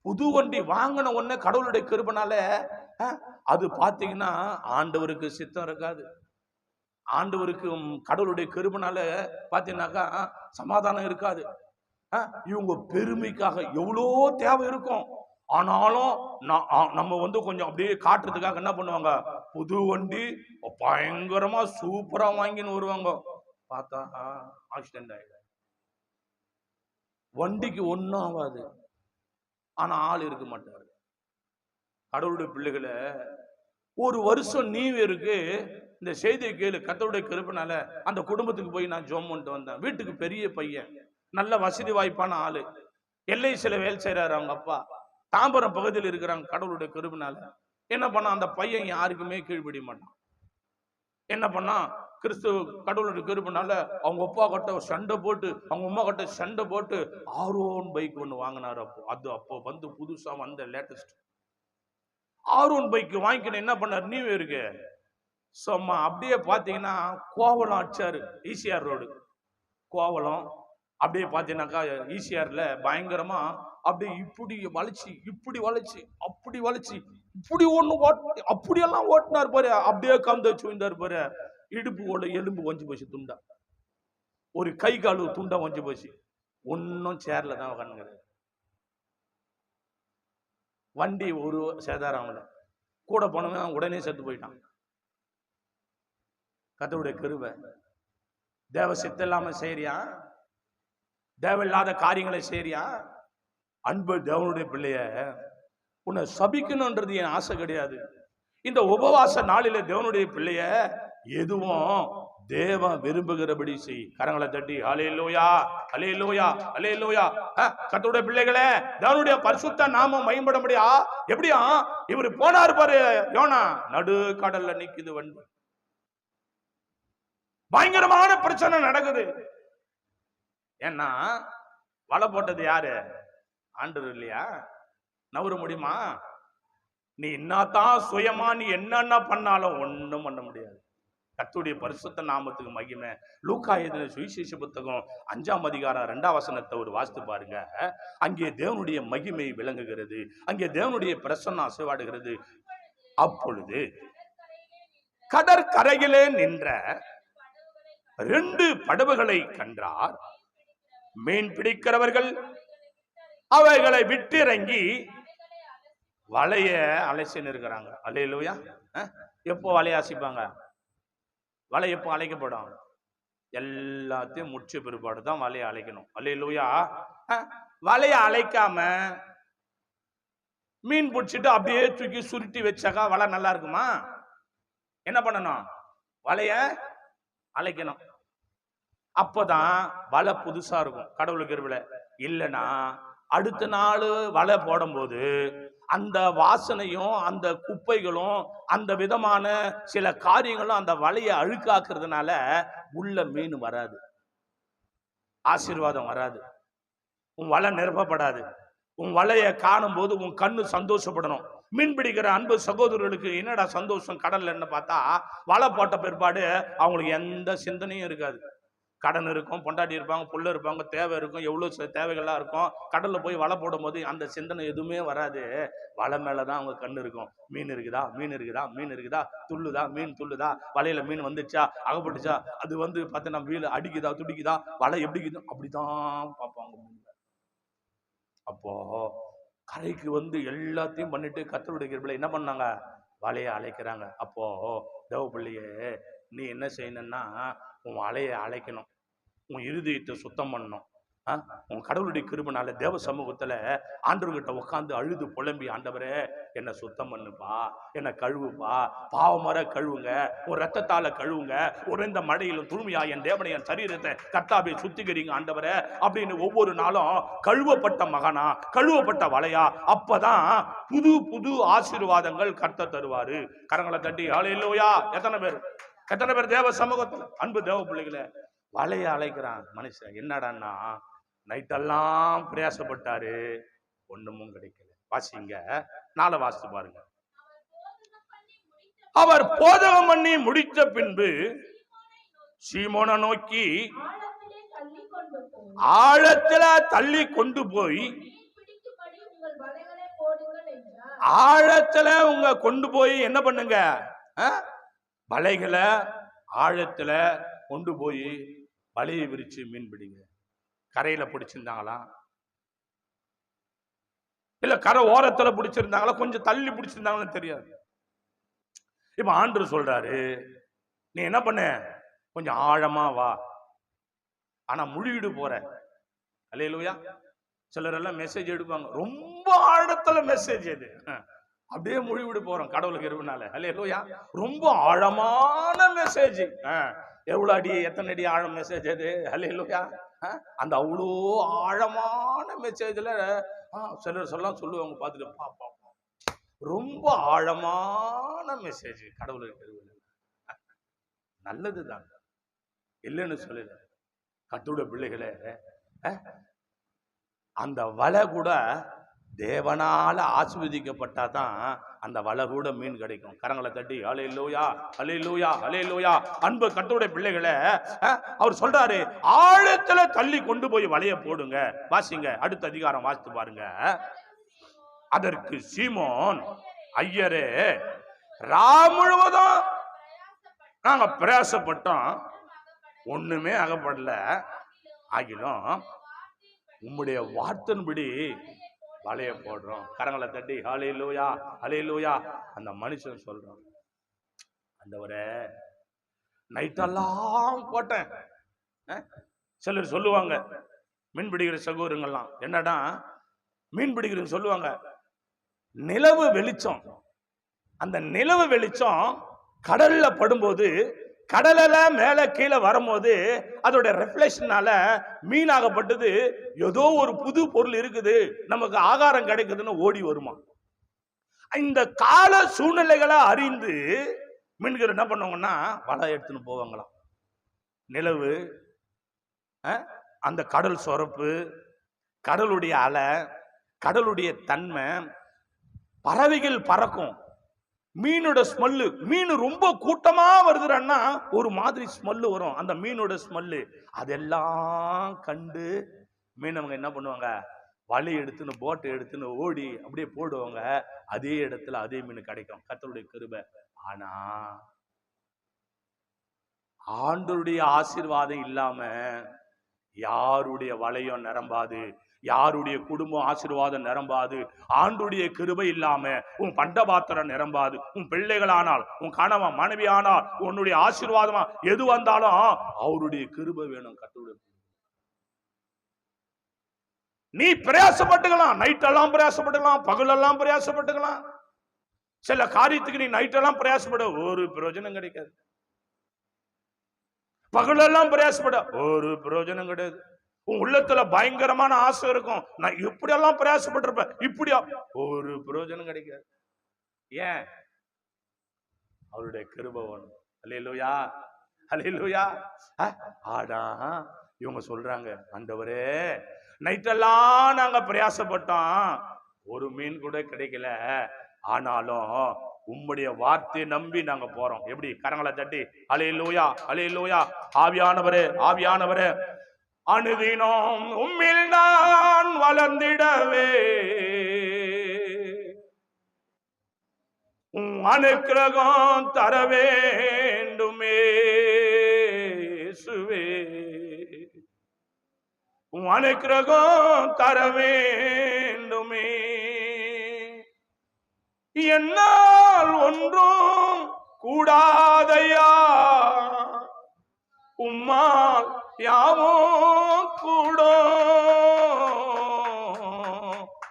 புது வண்டி வாங்கின உடனே கடவுளுடைய கிருபைனால அது பாத்தீங்கன்னா ஆண்டவருக்கு சித்தம் இருக்காது. ஆண்டவருக்கு கடவுளுடைய கிருபைனால பாத்தீங்கன்னாக்கா சமாதானம் இருக்காது. இவங்க பெருமைக்காக எவ்வளோ தேவை இருக்கும், ஆனாலும் நம்ம வந்து கொஞ்சம் அப்படியே காட்டுறதுக்காக என்ன பண்ணுவாங்க, புது வண்டி பயங்கரமா சூப்பரா வாங்கின்னு வருவாங்க. பார்த்தா ஆக்சிடென்ட் ஆயிடும். வண்டிக்கு ஒன்னும் ஆகாது, ஆனா ஆள் இருக்க மாட்டாரு. கடவுளுடைய பிள்ளைகளை ஒரு வருஷம் நீவேருக்கு இந்த செய்தியை கேளு. கர்த்தருடைய கிருபைனால அந்த குடும்பத்துக்கு போய் நான் ஜெபம் பண்ணிட்டு வந்தேன். வீட்டுக்கு பெரிய பையன், நல்ல வசதி வாய்ப்பான ஆளு, LICல வேலை செய்யறாரு அவங்க அப்பா, தாம்பரம் பகுதியில் இருக்கிறாங்க. கடவுளுடைய கிருபைனால என்ன பண்ணா, அந்த பையன் யாருக்குமே கீழ்ப்படிய மாட்டான். என்ன பண்ணா, கிறிஸ்துவ கடவுளுடைய கிருபைனால அவங்க அப்பா கிட்ட சண்டை போட்டு, அவங்க அம்மா கிட்ட சண்டை போட்டு ஆரோன் பைக் ஒண்ணு வாங்கினாரு. அப்போ வந்து புதுசா வந்த லேட்டஸ்ட் ஆரோன் பைக் வாங்கிக்கணும். என்ன பண்ணாரு, நியூ இயருக்கு சும்மா அப்படியே பாத்தீங்கன்னா கோவலம் அடிச்சாரு. ECR ரோடு கோவலம் அப்படியே பாத்தீங்கன்னாக்கா ECRல பயங்கரமா அப்படியே இப்படி வளைச்சு, இப்படி வளைச்சு, அப்படி வளைச்சு, இப்படி ஒண்ணு அப்படியெல்லாம் ஓட்டினார் பாரு. அப்படியே கவுந்து வச்சு விழுந்தாரு பாரு. இடுப்பு எலும்பு வஞ்சி போச்சு, துண்டா ஒரு கை காலு துண்டா வஞ்சி போச்சு. ஒன்னும் சேர்ல தான் உட்காந்துங்கிறாரு. வண்டி ஒரு சேதாரம், கூட போனவன் உடனே செத்து போயிட்டான். கர்த்தருடைய கிருபை. தேவ சித்தம் இல்லாம செய்யறியா? தேவையில்லாத காரியங்களை செய்யறியா? அன்பு தேவனுடைய பிள்ளைய உன்னை சபிக்கணும்ன்றது என் ஆசை கிடையாது. இந்த உபவாச நாளில தேவனுடைய பிள்ளைய எதுவும் தேவன் விரும்புகிறபடி செய். கரங்களை தட்டி ஹல்லேலூயா, ஹல்லேலூயா, ஹல்லேலூயா. கர்த்தருடைய பிள்ளைகளே, தேவனுடைய பரிசுத்த நாமம் மகிமைப்பட முடியா? எப்படியா இவர் போனார் பாரு யோனா, நடு கடல்ல நிக்குது வண்டி. பயங்கரமான பிரச்சனை நடக்குது. ஏன்னா வலை போட்டது யாரு? ஆண்டவர் இல்லையா? நவர முடியுமா? நீ என்னத்தான் சுயமா நீ என்னென்ன பண்ணாலும் ஒண்ணும் பண்ண முடியாது. கர்த்தருடைய பரிசுத்த நாமத்துக்கு மகிமை. லூக்கா எழுதின சுவிசேஷ புத்தகம் 5ஆம் அதிகாரம் 2ஆம் வசனத்தை ஒரு வாசித்து பாருங்க. அங்கே தேவனுடைய மகிமை விளங்குகிறது, அங்கே தேவனுடைய பிரசன்னம் அசைவாடுகிறது. அப்பொழுது கடற்கரையிலே நின்ற 2 படகுகளை கண்டார். மீன் பிடிக்கிறவர்கள் அவைகளை விட்டிறங்கி வலைய அலைச்சு இருக்கிறாங்க. அல்லேலூயா. எப்போ வலைய அசைப்பாங்க? வலை எப்போ அழைக்கப்படும்? எல்லாத்தையும் முடிச்ச பிற்பாடு தான் வலையை அழைக்கணும். அல்லேலூயா. வலைய அழைக்காம மீன் பிடிச்சிட்டு அப்படியே தூக்கி சுருட்டி வச்சாக்கா வலை நல்லா இருக்குமா? என்ன பண்ணணும்? வலைய அழைக்கணும். அப்பதான் வலை புதுசா இருக்கும். கடவுளுக்கு கிருபையில இல்லைன்னா அடுத்த நாள் வலை போடும்போது அந்த வாசனையும் அந்த குப்பைகளும் அந்த விதமான சில காரியங்களும் அந்த வலையை அழுக்காக்குறதுனால உள்ள மீன் வராது, ஆசீர்வாதம் வராது, உன் வலை நிரப்பப்படாது. உன் வலையை காணும் போது உன் கண்ணு சந்தோஷப்படணும். மீன் பிடிக்கிற அன்பு சகோதரர்களுக்கு என்னடா சந்தோஷம் கடல்ல என்ன பார்த்தா, வலை போட்ட பிற்பாடு அவங்களுக்கு எந்த சிந்தனையும் இருக்காது. கடன் இருக்கும், பொண்டாட்டி இருப்பாங்க, புள்ள இருப்பாங்க, தேவை இருக்கும், எவ்வளவு தேவைகள்லாம் இருக்கும். கடல்ல போய் வலை போடும் போது அந்த சிந்தனை எதுவுமே வராது. வலை மேலதான் அவங்க கண்ணு இருக்கும். மீன் இருக்குதா, மீன் இருக்குதா, மீன் இருக்குதா, துள்ளுதா, மீன் துள்ளுதா, வலையில மீன் வந்துச்சா, அகப்பட்டுச்சா, அது பார்த்தா வீடு அடிக்குதா, துடிக்குதா, வலை எப்படிக்குதோ அப்படிதான் பார்ப்பாங்க. அப்போ கரைக்கு எல்லாத்தையும் பண்ணிட்டு கர்த்தருடைய கிருபையில என்ன பண்ணாங்க, வலையை அழைக்கிறாங்க. அப்போ தேவ பிள்ளையே, நீ என்ன செய்யணும்னா உன் வலையை அழைக்கணும், உன் இருதயத்தை சுத்தம் பண்ணணும். உன் கடவுளுடைய கிருபைனால தேவ சமூகத்துல ஆண்டவர்கிட்ட உட்காந்து அழுது புலம்பி, ஆண்டவரே என்னை சுத்தம் பண்ணுப்பா, என்னை கழுவுப்பா, பாவமர கழுவுங்க, ஒரு ரத்தத்தால கழுவுங்க, உறைந்த மழையிலும் தூய்மையா என் தேவனை என் சரீரத்தை கர்த்தாவே சுத்திகரிங்க ஆண்டவரே அப்படின்னு ஒவ்வொரு நாளும் கழுவப்பட்ட மகனா, கழுவப்பட்ட வலையா. அப்பதான் புது புது ஆசீர்வாதங்கள் கர்த்தர் தருவாரு. கரங்களை தட்டி ஹல்லேலூயா. எத்தனை பேர் தேவ சமூகத்துல அன்பு தேவ பிள்ளைகளை வலைய அழைக்கிறான் மனுஷன். என்னடான்னா நைட்டெல்லாம் பிரயாசப்பட்டாரு, ஒண்ணுமும் கிடைக்கல. வாசிங்க, நாளை வாசித்து பாருங்க. அவர் போதகம் பண்ணி முடித்த பின்பு சீமோனை நோக்கி ஆழத்துல தள்ளி கொண்டு போய், ஆழத்துல உங்க கொண்டு போய் என்ன பண்ணுங்க, வலைகளை ஆழத்துல கொண்டு போய் வலையை விரிச்சு மீன் பிடிங்க. கரையில பிடிச்சிருந்தாங்களா, இல்ல கரை ஓரத்துல பிடிச்சிருந்தாங்களா, கொஞ்சம் தள்ளி பிடிச்சிருந்தாங்கன்னு தெரியாது. இப்ப ஆண்டவர் சொல்றாரு, நீ என்ன பண்ண, கொஞ்சம் ஆழமா வா, ஆனா முழுகிடு போற. அல்லேலூயா. சிலர் எல்லாம் மெசேஜ் எடுப்பாங்க, ரொம்ப ஆழத்துல மெசேஜ் எது, அப்படியே முழுவிடு போறோம் கடவுளுக்கு இருவனால. அல்லேலூயா. ரொம்ப ஆழமான மெசேஜ், எவ்வளவு அடி, எத்தனை அடி ஆழம் மெசேஜ் அது. அல்லேலூயா. அந்த அவ்வளோ ஆழமான மெசேஜ்ல சிலர் சொல்லுவாங்க, பார்த்துட்டு பாப்பா ரொம்ப ஆழமான மெசேஜ் கடவுளுக்கு இருவனால. நல்லதுதான், இல்லைன்னு சொல்லல. கர்த்தருடைய பிள்ளைகளே, அந்த வலை கூட தேவனால ஆசீர்வதிக்கப்பட்டாதான் அந்த வலை கூட மீன் கிடைக்கும். கரங்களை தட்டி ஹல்லேலூயா, ஹல்லேலூயா, ஹல்லேலூயா. அன்பு கர்த்தருடைய பிள்ளைகளே, அவர் சொல்றாரு ஆழத்துல தள்ளி கொண்டு போய் வலைய போடுங்க. வாசிங்க, அடுத்த அதிகாரம் வாசித்து பாருங்க. அதற்கு சீமோன், ஐயரே ரா முழுவதும் நாங்க பிரயாசப்பட்டோம், ஒண்ணுமே அகப்படல, ஆகிலும் உம்முடைய வார்த்தையின்படி வலைய போடுறோம். கரங்களை தட்டி ஹல்லேலூயா, ஹல்லேலூயா. அந்த மனுஷன் சொல்றான், ஆண்டவரே நைட்டெல்லாம் போட்டேன். சிலர் சொல்லுவாங்க, மீன் பிடிக்கிற சகோதரங்கள்லாம் என்னடா மீன் பிடிக்கிறன்னு சொல்லுவாங்க, நிலவு வெளிச்சம், அந்த நிலவு வெளிச்சம் கடல்ல படும்போது, கடல்ல மேல கீழே வரும்போது அதோட ரெஃப்ளெக்ஷனால மீனாகப்பட்டது ஏதோ ஒரு புது பொருள் இருக்குது, நமக்கு ஆகாரம் கிடைக்குதுன்னு ஓடி வருமா. இந்த கால சூழ்நிலைகளை அறிந்து மீன்கள் என்ன பண்ணுவாங்கன்னா வலை எடுத்துன்னு போவாங்களாம். நிலவு, அந்த கடல் சொரப்பு, கடலுடைய அலை, கடலுடைய தன்மை, பறவைகள் பறக்கும், மீனோட ஸ்மெல்லு, மீன் ரொம்ப கூட்டமா வருதுன்னா ஒரு மாதிரி ஸ்மெல்லு வரும், அந்த மீனோட ஸ்மெல்லு. அதெல்லாம் கண்டு மீனவங்க என்ன பண்ணுவாங்க, வலை எடுத்துன்னு போட்டை எடுத்துன்னு ஓடி அப்படியே போடுவாங்க. அதே இடத்துல அதே மீன் கிடைக்கும். கர்த்தருடைய கிருபை. ஆனா ஆண்டவருடைய ஆசீர்வாதம் இல்லாம யாருடைய வலையும் நிரம்பாது, யாருடைய குடும்பம் ஆசீர்வாதம் நிரம்பாது. ஆண்டுடைய கிருபை இல்லாம உன் பண்டபாத்திரம் நிரம்பாது. உன் பிள்ளைகளானால், உன் கணவன் மனைவி ஆனால், உன்னுடைய ஆசீர்வாதமா எது வந்தாலும் அவருடைய கிருபை வேணும். கர்த்தருடைய நீ பிரயாசப்பட்டுக்கலாம், நைட்டெல்லாம் பிரயாசப்பட்டுக்கலாம், பகலெல்லாம் பிரயாசப்பட்டுக்கலாம். சில காரியத்துக்கு நீ நைட்டெல்லாம் பிரயாசப்பட ஒரு பிரயோஜனம் கிடைக்காது, பகலெல்லாம் பிரயாசப்பட ஒரு பிரயோஜனம் கிடையாது. உன் உள்ளத்துல பயங்கரமான ஆசை இருக்கும், நான் இப்படியெல்லாம் பிரயாசப்பட்டிருப்பேன், இப்படியா, ஒரு பிரயோஜனம் கிடைக்காது. ஏன்? அவருடைய கிருபை வேணும். அல்லேலூயா, அல்லேலூயா. ஆடா இவங்க சொல்றாங்க, ஆண்டவரே நைட்டெல்லாம் நாங்க பிரயாசப்பட்டோம், ஒரு மீன் கூட கிடைக்கல, ஆனாலும் உம்முடைய வார்த்தையை நம்பி நாங்க போறோம். எப்படி? கரங்களை தட்டி அல்லேலூயா, அல்லேலூயா. ஆவியானவரே, ஆவியானவரே, அனுதினம் உம்மில் நான் வளர்ந்திடவே அனுக்கிரகம் தர வேண்டுமே சுவே, அனுக்கிரகம் தர வேண்டுமே. என்னால் ஒன்றும் கூடாதையா, உம்மால் யாவோ கூடும்.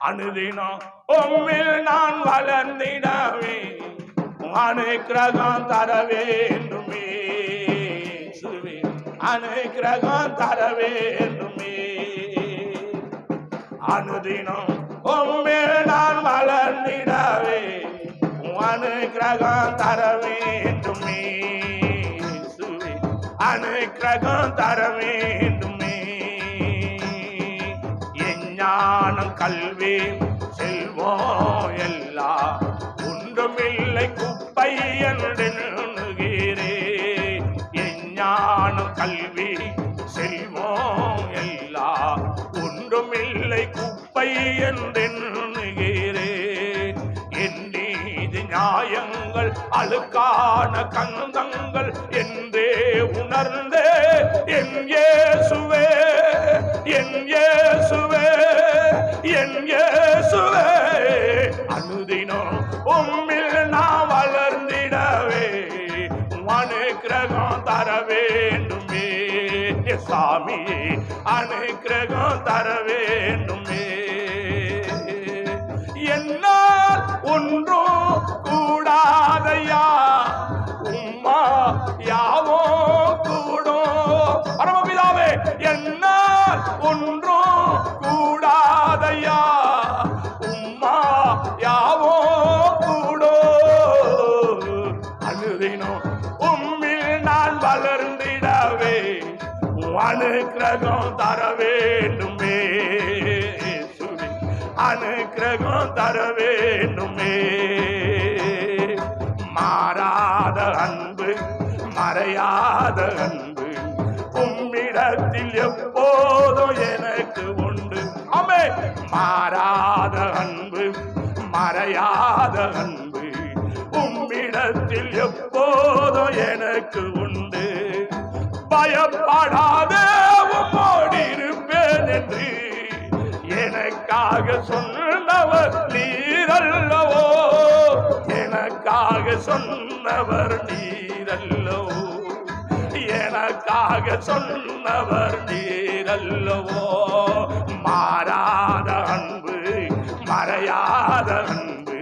அனுதினம் உம்மில் நான் வளர்ந்திடவே அனுக்கிரகம் தர வேண்டுமே சுவே, அனுக்கிரகம் தர வேண்டுமே. அனுதினம் உம்மில் நான் வளர்ந்திடவே அனுக்கிரகம் தர வேண்டுமே சுவே, அனுக்கிரகம் தர வேண்டுமே. எஞ்ஞானம் கல்வி செல்வம் எல்லாம் ஒன்றுமில்லை குப்பை என்றுகிறே. எஞ்ஞானம் கல்வி செல்வம் எல்லாம் ஒன்றுமில்லை குப்பை என்றுகிறே. என் நீதி நியாயங்கள் அழுக்கான கந்தங்கள் என்றே உணர்ந்தே என் இயேசுவே, என் இயேசுவே, என் இயேசுவே, அனுதினம் உம்மில் நான் வளர்ந்திடவே அனுக்கிரகம் தர வேண்டுமே சாமி, அனுக்கிரகம் தர வேண்டுமே. என்னால் ஒன்றும் கூடாதையா, உம்மா யாவோ கூடும். பரமபிதாவே, என்னால் ஒன்றும் கூடாதையா, உம்மா யாவோ கூடும். அனுதினம் உம்மில் நான் வளர்ந்திடவே அனுக்கிரகம் தர வேண்டுமே சுவி, அனுக்கிரகம் தர வேண்டுமே. மாறாத அன்பு, மறையாத அன்பு உம்மிடத்தில் எப்போதும் எனக்கு உண்டு. ஆமே, மாறாத அன்பு, மறையாத அன்பு உம்மிடத்தில் எப்போதும் எனக்கு உண்டு. பயப்படாதே உம்மோடு இருப்பேன் என்று எனக்காக சொன்னவர் நீரல்லவோ, எனக்காக சொன்னவர் நீரல்லவோ, எனக்காக சொன்னவர் நீரல்லவோ. மாறாத அன்பு, மறையாத அன்பு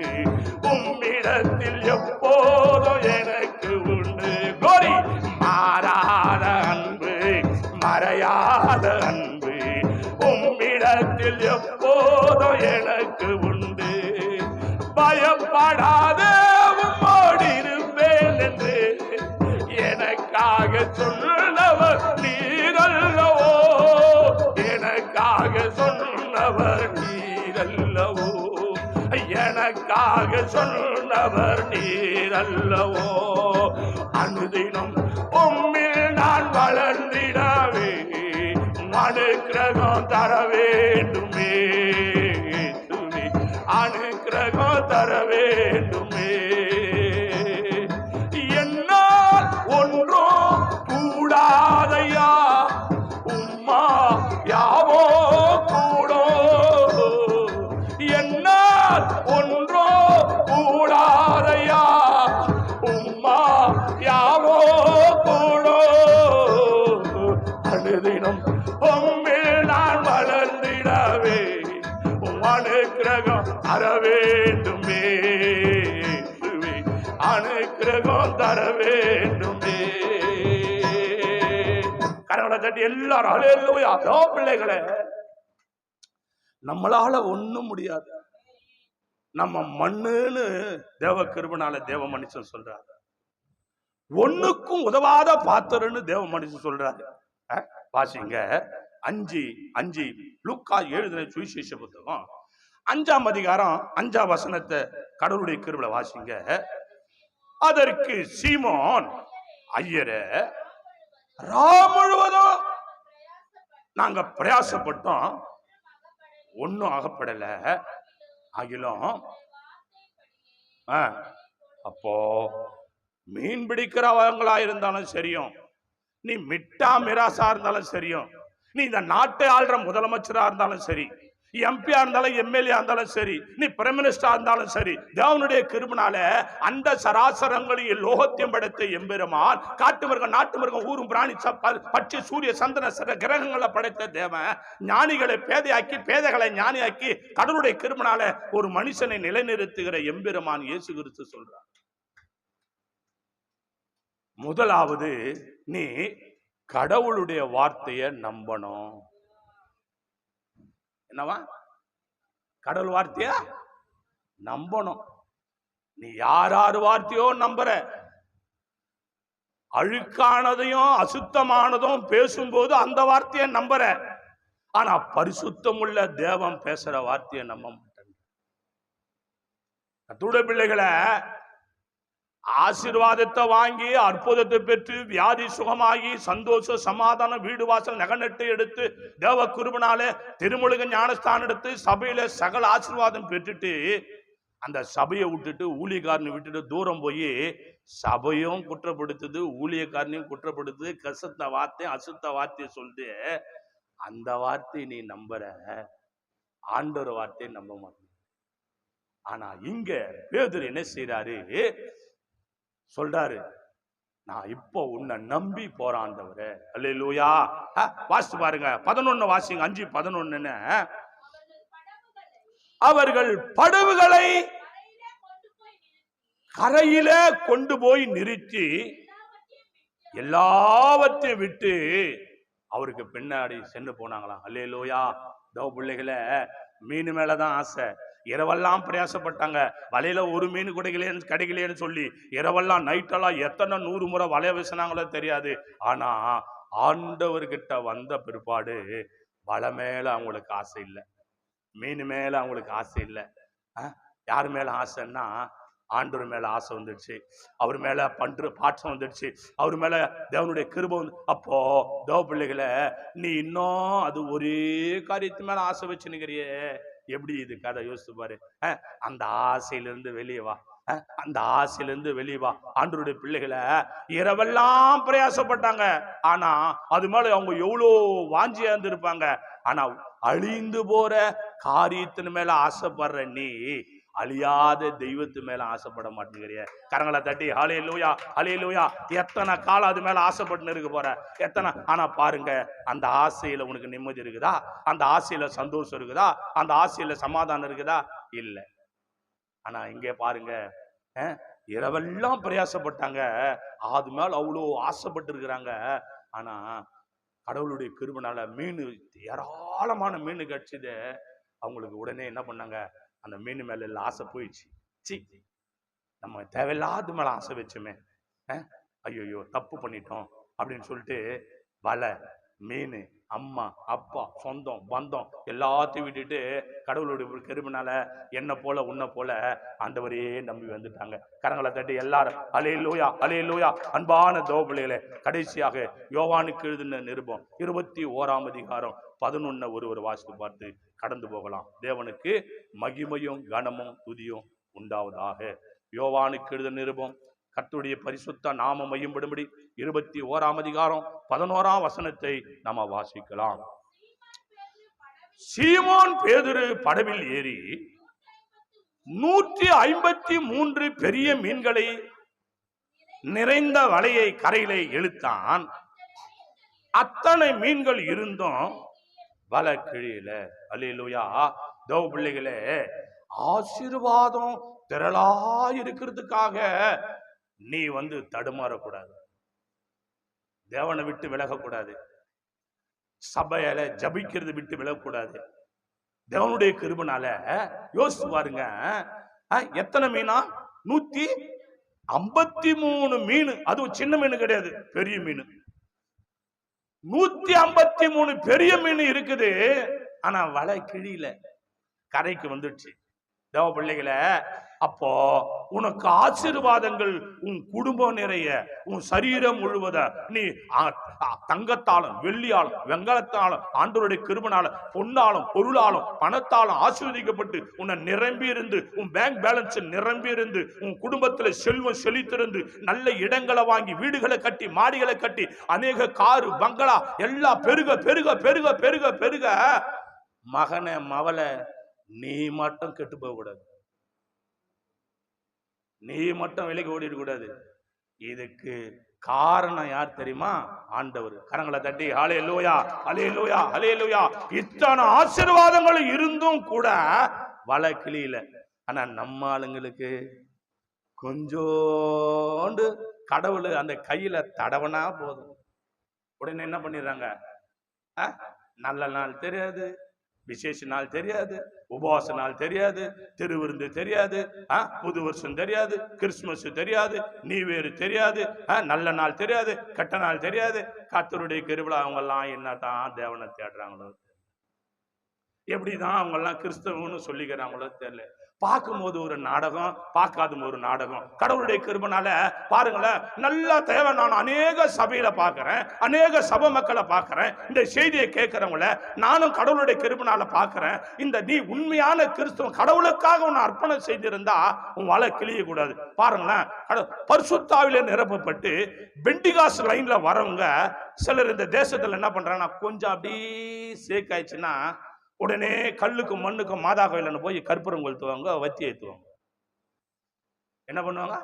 உம்மிடத்தில் எப்போதும் எனக்கு உண்டு. கோரி, மாறாத அன்பு, மறையாத அன்பு உம்மிடத்தில் எப்போதும் எனக்கு உண்டு. பயப்படாத உம்மோடு இருப்பேன் என்று எனக்காக சொன்னவர் நீரல்லவோ, எனக்காக சொன்னவர் நீரல்லவோ, எனக்காக சொன்னவர் நீரல்லவோ. அனுதினம் உம்மில் நான் வளர்ந்திடவே அனுக்கிரகம் தர வேண்டுமே சுவி, அனுக்கிரகம் தர வேண்டுமே. என்னால் ஒன்றும் கூடாதையா, உம்மா யாவோ கூடும். என்னால் ஒன்றும் கூடாதையா, உம்மா யாவோ கூடும். அனுதினம் உம்மில் நான் வளர்ந்திடவே அனுக்கிரகம் தர வேண்டுமே சுவி, அனுக்கிரகம் தர வேண்டுமே. கரங்களை கரங்களை தட்டி எல்லாரும் ஹல்லேலூயா. அதோ பிள்ளைகளே, நம்மளால ஒண்ணும் முடியாது. நம்ம மண்ணுன்னு தேவ கிருபைனால தேவ மனுஷன் சொல்றாரு. ஒண்ணுக்கும் உதவாத பாத்திரன்னு தேவ மனுஷன் சொல்றாரு. வாசிங்க 5:5 லூக்கா எழுதின சுவிசேஷ புத்தகம் 5ஆம் அதிகாரம் 5ஆம் வசனத்தை கடவுளுடைய கிருபையில வாசிங்க. அதற்கு சீமோன், ஐயரே, ரா முழுவதும் நாங்க பிரயாசப்பட்டோம், ஒன்னும் அகப்படல. ஆகிலும் அப்போ மீன் பிடிக்கிறவங்களா இருந்தாலும் சரியும், நீ மிட்டா மிராசா இருந்தாலும் சரியும், நீ இந்த நாட்டை ஆள்ற முதலமைச்சரா இருந்தாலும் சரி, எம்பியா இருந்தாலும் எம்எல்ஏ இருந்தாலும் சரி, நீ பிரைம் மினிஸ்டரா இருந்தாலும் சரி, தேவனுடைய கிருபையினால அந்த சராசரங்களில் லோகத்தையும் படைத்த எம்பெருமான், காட்டு மிருகம் நாட்டு மிருகம் ஊரும் பிராணி பட்சி சூரிய சந்திர கிரகங்களை படைத்த தேவன் ஞானிகளை பேதையாக்கி பேதைகளை ஞானியாக்கி கடவுளுடைய கிருபையினால ஒரு மனுஷனை நிலைநிறுத்துகிற எம்பெருமான் இயேசு கிறிஸ்து சொல்றார். முதலாவது, நீ கடவுளுடைய வார்த்தையை நம்பணும். என்னவா? கடவுள் வார்த்தைய நம்பணும். நீ யார் வார்த்தையோ நம்புற, அழுக்கானதையும் அசுத்தமானதும் பேசும்போது அந்த வார்த்தையை நம்புற. ஆனா பரிசுத்தம் உள்ள தேவன் பேசுற வார்த்தையை நம்ப மாட்டேன். கர்த்தருடைய பிள்ளைகளை, ஆசீர்வாதத்தை வாங்கி அற்புதத்தை பெற்று வியாதி சுகமாகி சந்தோஷ சமாதானம் வீடு வாசல் நகநட்டு எடுத்து தேவ கிருபையினால திருமுழுக ஞானஸ்தானம் எடுத்து சபையில சகல ஆசீர்வாதம் பெற்றுட்டு அந்த சபையை விட்டுட்டு ஊழியக்காரனை விட்டுட்டு தூரம் போய் சபையும் குற்றப்படுத்துது, ஊழியக்காரனையும் குற்றப்படுத்துது, கசத்த வார்த்தை அசுத்த வார்த்தையை சொல்லுது. அந்த வார்த்தையை நீ நம்புற, ஆண்டவர் வார்த்தையை நம்ப மாட்டேன். ஆனா இங்க பேதுரு என்ன செய்யறாரு? சொல்றாரு, நான் இப்போ உன்னை நம்பி போறாண்டவரே. அல்லேலூயா. வாசித்து பாருங்க 11 வாசிங்க. 5:11. அவர்கள் படவுகளை கரையிலே கொண்டு போய் நிறுத்தி எல்லாவற்றையும் விட்டு அவருக்கு பின்னாடி சென்று போனாங்களாம். அல்லேலூயா. தேவ பிள்ளைகளை, மீன் மேலதான் ஆசை. இரவெல்லாம் பிரயாசப்பட்டாங்க, வலையில ஒரு மீன் கிடைக்கலையேன்னு சொல்லி இரவெல்லாம் நைட்டெல்லாம் எத்தனை 100 முறை வலைய வீசினாங்களோ தெரியாது. ஆனா ஆண்டவர்கிட்ட வந்த பிற்பாடு வலை மேல அவங்களுக்கு ஆசை இல்லை, மீன் மேல அவங்களுக்கு ஆசை இல்லை. யாரு மேல ஆசைன்னா ஆண்டவர் மேல ஆசை வந்துடுச்சு, அவர் மேல பாட்சம் வந்துடுச்சு, அவர் மேல தேவனுடைய கிருபை வந்து. அப்போ தேவ பிள்ளைகளை, நீ இன்னும் அது ஒரே காரியத்து மேல ஆசை வச்சு நிக்கிறியே. எப்படி இது கதை? யோசித்து பாரு. அந்த ஆசையிலிருந்து வெளியே வா, அந்த ஆசையிலிருந்து வெளியே வா. ஆண்டவருடைய பிள்ளைகளை, இரவெல்லாம் பிரயாசப்பட்டாங்க, ஆனா அது மேல அவங்க எவ்வளோ வாஞ்சியா இருந்திருப்பாங்க. ஆனா அழிந்து போற காரியத்தின் மேல ஆசைப்படுற நீ அழியாத தெய்வத்து மேல ஆசைப்பட மாட்டேங்கிறிய. கரங்களை தட்டி ஹல்லேலூயா ஹல்லேலூயா. எத்தனை காலம் அது மேல ஆசைப்பட்டு இருக்க போற, எத்தனை. ஆனா பாருங்க, அந்த ஆசையில உனக்கு நிம்மதி இருக்குதா? அந்த ஆசையில சந்தோஷம் இருக்குதா? அந்த ஆசையில சமாதானம் இருக்குதா? இல்லை. ஆனா இங்கே பாருங்க, இரவெல்லாம் பிரயாசப்பட்டாங்க, அது மேல அவ்வளோ ஆசைப்பட்டு இருக்கிறாங்க. ஆனா கடவுளுடைய கிருபையினால மீன், ஏராளமான மீன் கிடைச்சது. அவங்களுக்கு உடனே என்ன பண்ணாங்க? அந்த மீன் மேல எல்லாம் ஆசை போயிடுச்சு. சி, நம்ம தேவையில்லாத மேல ஆசை வச்சோமே, ஐயோ தப்பு பண்ணிட்டோம் அப்படின்னு சொல்லிட்டு வலை, மீன், அம்மா அப்பா சொந்தம் பந்தம் எல்லாத்தையும் விட்டுட்டு கடவுளுடைய கிருபையினால என்ன போல உன்னை போல ஆண்டவரையே நம்பி வந்துட்டாங்க. கரங்களை தட்டி எல்லாரும் அல்லேலூயா அல்லேலூயா. அன்பான தேவ பிள்ளைகளே, கடைசியாக யோவானுக்கு எழுதின நிருபம் 21ஆம் அதிகாரம் 11 ஒரு வாசித்து பார்த்து கடந்து போகலாம். தேவனுக்கு மகிமையும் கனமும் துதியும் உண்டாவதாக. யோவானுக்கு எழுதின நிருபம், கர்த்தருடைய பரிசுத்த நாம மையம்படும்படி 21ஆம் அதிகாரம் 11ஆம் வசனத்தை நாம வாசிக்கலாம். சீமோன் பேதுரு படவில் ஏறி 153 பெரிய மீன்களை நிறைந்த வலையை கரையிலே இழுத்தான். அத்தனை மீன்கள் இருந்தும் வலை கிழியல. அல்லேலூயா. தேவ பிள்ளைகளே, ஆசீர்வாதம் திரளா இருக்கிறதுக்காக நீ தடுமாறக்கூடாது, தேவனை விட்டு விலகக்கூடாது. சபையில ஜபிக்கிறது விட்டு விழக்கூடாது. தேவனுடைய கிருபைனால யோசிச்சு பாருங்க, எத்தனை மீனா? 153 மீன். அதுவும் சின்ன மீன் கிடையாது, பெரிய மீன். 153 பெரிய மீன் இருக்குது. ஆனா வலை கிழியில கரைக்கு வந்துடுச்சு. தேவ பிள்ளைகளை, அப்போ உனக்கு ஆசீர்வாதங்கள் உன் குடும்பம் நிறைய, உன் சரீரம் முழுவத நீ தங்கத்தாலும் வெள்ளியாலும் வெங்கலத்தாலும் ஆண்டவருடைய கிருபையாலும் பொன்னாலும் பொருளாலும் பணத்தாலும் ஆசீர்வதிக்கப்பட்டு உன்னை நிரம்பி இருந்து, உன் பேங்க் பேலன்ஸ் நிரம்பி இருந்து, உன் குடும்பத்துல செல்வம் செழித்திருந்து, நல்ல இடங்களை வாங்கி வீடுகளை கட்டி மாடிகளை கட்டி அநேக காரு பங்களா எல்லாம் பெருக பெருக பெருக பெருக பெருக, மகனை மவளை நீ மட்டும் கெட்டு போக கூடாது, நீ மட்டும் விலைக்கு ஓடிட கூடாது. இதுக்கு காரணம் யார் தெரியுமா? ஆண்டவர். கரங்களை தட்டி ஹல்லேலூயா ஹல்லேலூயா ஹல்லேலூயா. இத்தனை ஆசீர்வாதங்கள் இருந்தும் கூட வலை கிளியில. ஆனா நம்ம ஆளுங்களுக்கு கொஞ்சோண்டு கடவுள் அந்த கையில தடவனா போதும், உடனே என்ன பண்ணிடுறாங்க? நல்ல நாள் தெரியாது, விசேஷ நாள் தெரியாது, உபவாச நாள் தெரியாது, திருவிருந்து தெரியாது, புது வருஷம் தெரியாது, கிறிஸ்துமஸ் தெரியாது, நியூ இயர் தெரியாது, நல்ல நாள் தெரியாது, கெட்ட நாள் தெரியாது. கர்த்தருடைய கிருபையில அவங்க எல்லாம் என்னதான் தேவனை தேடுறாங்களோ, எப்படிதான் அவங்க எல்லாம் கிறிஸ்தவன்னு சொல்லிக்கிறாங்களோ தெரியல. பார்க்கும்போது ஒரு நாடகம், பார்க்காத ஒரு நாடகம். கடவுளுடைய கிருபைனால பாருங்களேன், நல்லா தேவை. நான் அநேக சபையில பார்க்கிறேன், அநேக சபை மக்களை பார்க்கிறேன், இந்த செய்தியை கேட்கிறவங்கள நானும் கடவுளுடைய கிருபைனால பார்க்கிறேன். இந்த நீ உண்மையான கிறிஸ்துவ கடவுளுக்காக உன்னை அர்ப்பணம் செய்திருந்தா உன் வலை கிளிய கூடாது. பாருங்களேன், பரிசுத்தாவிலே நிரப்பப்பட்டு பெண்டிகாஸ் லைன்ல வரவங்க சிலர் இந்த தேசத்துல என்ன பண்றாங்கன்னா, கொஞ்சம் அப்படி சேக் ஆயிடுச்சுன்னா உடனே கல்லுக்கும் மண்ணுக்கும் மாதா கோயில்னு போய் கற்பூரம் கொளுத்துவாங்க, வத்தி ஏற்றுவாங்க. என்ன பண்ணுவாங்க?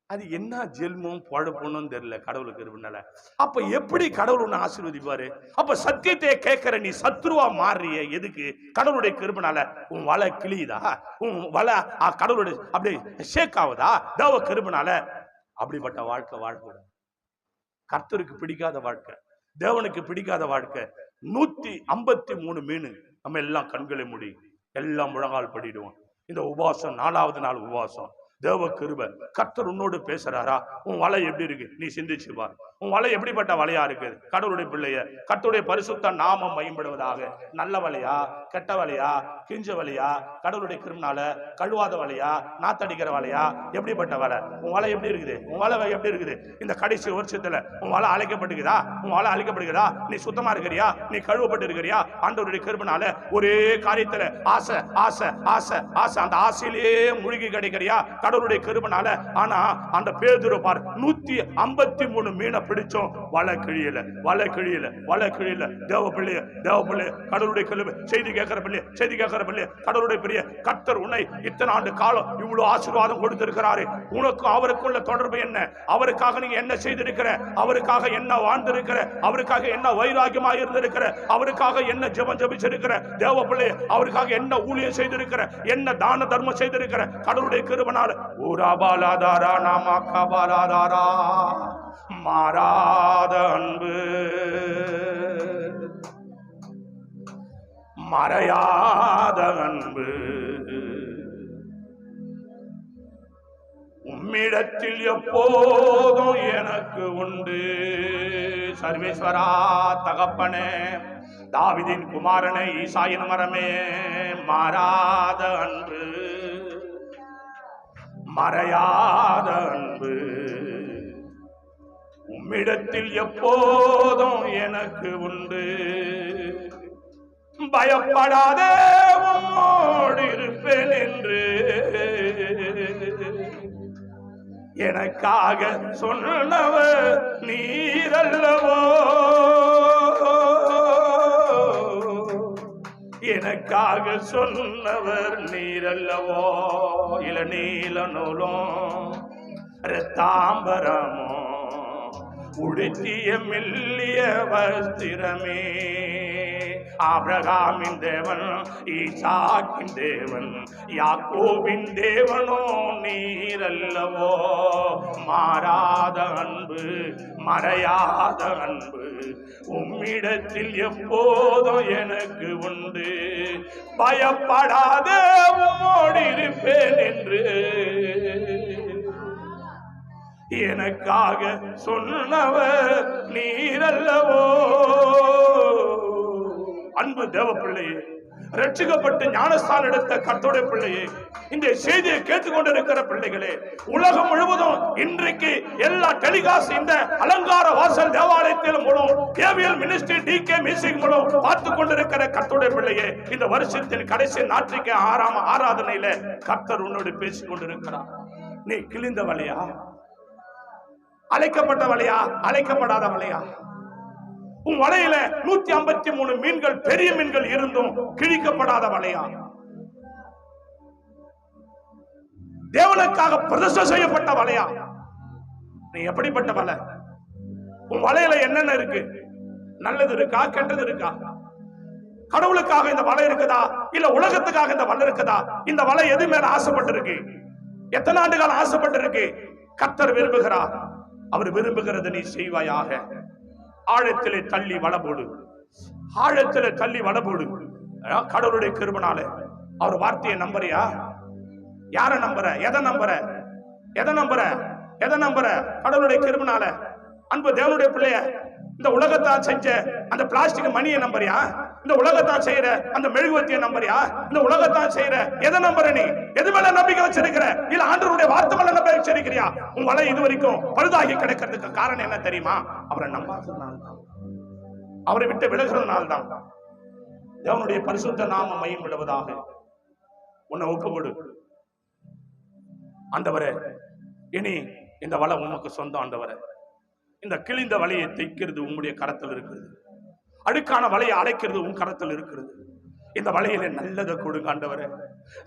அது என்ன ஜென்மம் பழப்பணும்னு தெரியல கடவுளுக்கு இருப்பினால. அப்ப எப்படி கடவுள் ஒண்ணு ஆசீர்வதிப்பாரு? அப்ப சத்தியத்தை கேட்கிற நீ சத்ருவா மாறிய எதுக்கு? கடவுளுடைய கிருபைனால உன் வலை கிளியுதா? உன் வலை கடவுளுடைய அப்படி ஷேக் ஆகுதா? தேவ கிருபைனால. அப்படிப்பட்ட வாழ்க்கை வாழ்க்கை கர்த்தருக்கு பிடிக்காத வாழ்க்கை, தேவனுக்கு பிடிக்காத வாழ்க்கை. 153 மீன். நம்ம எல்லாம் கண்களை மூடி எல்லாம் முழங்கால் படிடுவோம். இந்த உபவாசம் 4வது நாள் உபவாசம். தேவ கிருபை. கர்த்தர் உன்னோடு பேசுறாரா? உன் வலை எப்படி இருக்கு? நீ சிந்திச்சு பார். உன் வலை எப்படிப்பட்ட வலையா இருக்கு? கடவுளுடைய பிள்ளைய கர்த்தருடைய பரிசுத்த நாமம் மகிமைப்படுவதாக. நல்ல வலையா, கெட்ட வலையா, கிஞ்ச வலையா, கடவுளுடைய கிருபைனால கழுவாத வலையா, நாத்தடிக்கிற வலையா, எப்படிப்பட்ட வலை? உன் வலை எப்படி இருக்குது? உன் வலை எப்படி இருக்குது? இந்த கடைசி வருஷத்துல உன் வலை அழைக்கப்பட்டுக்குதா? உன் வலை அழைக்கப்படுகிறா? நீ சுத்தமா இருக்கிறியா? நீ கழுவப்பட்டு இருக்கிறியா? ஆண்டவருடைய கிருபைனால ஒரே காரியத்துல ஆசை ஆசை ஆசை ஆசை, அந்த ஆசையிலேயே மூழ்கி கிடைக்கிறியா? கடவுளுடைய கிருபைனால. ஆனா அந்த பேதுரு பார், 153 மீனை பிடிச்சோம், வலை கிழியல, வலை கிழியல, வலை கிழியல. தேவ பிள்ளைய, தேவ பிள்ளைய, கடவுளுடைய கிருபை. செய்தி கேட்கிற பிள்ளைய, செய்தி கேட்கிற பிள்ளைய, கடவுளுடைய பிரிய கர்த்தர் உன்னை இத்தனை ஆண்டு காலம் இவ்வளவு ஆசீர்வாதம் கொடுத்திருக்கிறாரு. உனக்கு அவருக்குள்ள தொடர்பு என்ன? அவருக்காக நீங்க என்ன செய்திருக்கிற? அவருக்காக என்ன வாழ்ந்திருக்கிற? அவருக்காக என்ன வைராகியமா இருந்திருக்கிற? அவருக்காக என்ன ஜெபம் ஜெபிச்சிருக்கிற? தேவ பிள்ளைய, அவருக்காக என்ன ஊழியம் செய்திருக்கிற? என்ன தான தர்மம் செய்திருக்கிற? கடவுளுடைய கிருபைனால ஊராபாலாதாரா நாமாக்காபாலாதாரா. மாறாத அன்பு, மறையாத அன்பு உம்மிடத்தில் எப்போதும் எனக்கு உண்டு. சர்வேஸ்வரா, தகப்பனே, தாவீதின் குமாரனே, ஈசாயின் மரமே, மாறாத அன்பு, மறையாத அன்பு உம்மிடத்தில் எப்போதும் எனக்கு உண்டு. பயப்படாதே, உம்மோடு இருப்பேன் என்று எனக்காக சொன்னவர் நீரல்லவோ, எனக்காக சொன்னவர் நீரல்லவோ. இளநீல நூலும் இரத்தாம்பரமோ உடுத்திய மெல்லிய வஸ்திரமே, ஆபிரகாமின் தேவன், ஈசாக்கின் தேவன், யாக்கோபின் தேவனோ நீரல்லவோ. மாறாத அன்பு, மறையாத அன்பு உம்மிடத்தில் எப்போதும் எனக்கு உண்டு. பயப்படாத உம்மோடு இருப்பேன் என்று எனக்காக சொன்னவர் நீரல்லவோ. அன்பு தேவ பிள்ளையே, ரட்சிக்கப்பட்டு ஞானஸ்தானம் எடுத்த கர்த்தருடைய பிள்ளையே, இந்த செய்தியை கேட்டுக்கொண்டிருக்கிற பிள்ளைகளே, உலகம் முழுவதும் இன்றைக்கு எல்லா டெலிகாஸ்ட் இந்த அலங்கார வாசல் தேவாலயத்தின் மூலம், ஏவிஎல் மினிஸ்ட்ரி, டிகே மியூசிக் மூலம் பார்த்து கொண்டிருக்கிற கர்த்தருடைய பிள்ளையே, இந்த வருஷத்தின் கடைசி ஞாயிற்றுக்கு ஆராதனையில கர்த்தர் உன்னோடு பேசிக் கொண்டிருக்கிறார். நீ கிழிந்த வலையா, அழைக்கப்பட்ட வலையா, அழைக்கப்படாத வலையா? உன் வலையில 153 மீன்கள், பெரிய மீன்கள் இருந்தும் கிழிக்கப்படாத வலையா? தேவனுக்காக பிரதிஷ்டை செய்யப்பட்ட வலையா? நீ எப்படிப்பட்ட வலை? உன் வலையில என்னென்ன இருக்கு? நல்லது இருக்கா, கெட்டது இருக்கா? கடவுளுக்காக இந்த வலை இருக்குதா, இல்ல உலகத்துக்காக இந்த வலை இருக்குதா? இந்த வலை எது மேல ஆசைப்பட்டு இருக்கு? எத்தனை ஆண்டுகள் ஆசைப்பட்டு இருக்கு? கர்த்தர் விரும்புகிறார். அவர் விரும்புகிறது நீ செய்வாயாக. ஆழத்திலே தள்ளி வளபோடு, ஆழத்திலே தள்ளி வளபோடு. கடவுளுடைய கிருபையாலே அவர் வார்த்தையை நம்புறியா? யார நம்புற? எதை நம்புற? எதை நம்புற? எதை நம்புற? கடவுளுடைய கிருபையாலே. அன்பு தேவனுடைய பிள்ளைய, இந்த உலகத்தான் செஞ்ச அந்த பிளாஸ்டிக் மணியை நம்புறியா? இந்த உலகத்தான் செய்யற அந்த மெழுகுவத்தியை நம்புறியா? இந்த உலகத்தான் செய்யற எதை நம்புற? நீ எது மேல நம்பிக்கை வச்சிருக்கிற? இல்ல ஆண்டவருடைய வார்த்தை மேல நம்பிக்கை வச்சிருக்கிறியா? உன் வலை இது வரைக்கும் பழுதாகி கிடக்கிறதுக்கு காரணம் என்ன தெரியுமா? அவரை நம்பாததுனால தான், அவரை விட்டு விலகிறதுனால தான். தேவனுடைய பரிசுத்த நாமம் மையம் விடுவதாக. உன்னை ஒப்புக்கொடு. ஆண்டவரே, இனி இந்த வலை உமக்கு சொந்தம். ஆண்டவரே, இந்த கிழிந்த வலையை தைக்கிறது உங்களுடைய கரத்தில் இருக்கிறது. அடுக்கான வலையை அடைக்கிறது உன் கரத்தில் இருக்கிறது. இந்த வலையில நல்லதை கொடுங்க ஆண்டவரே.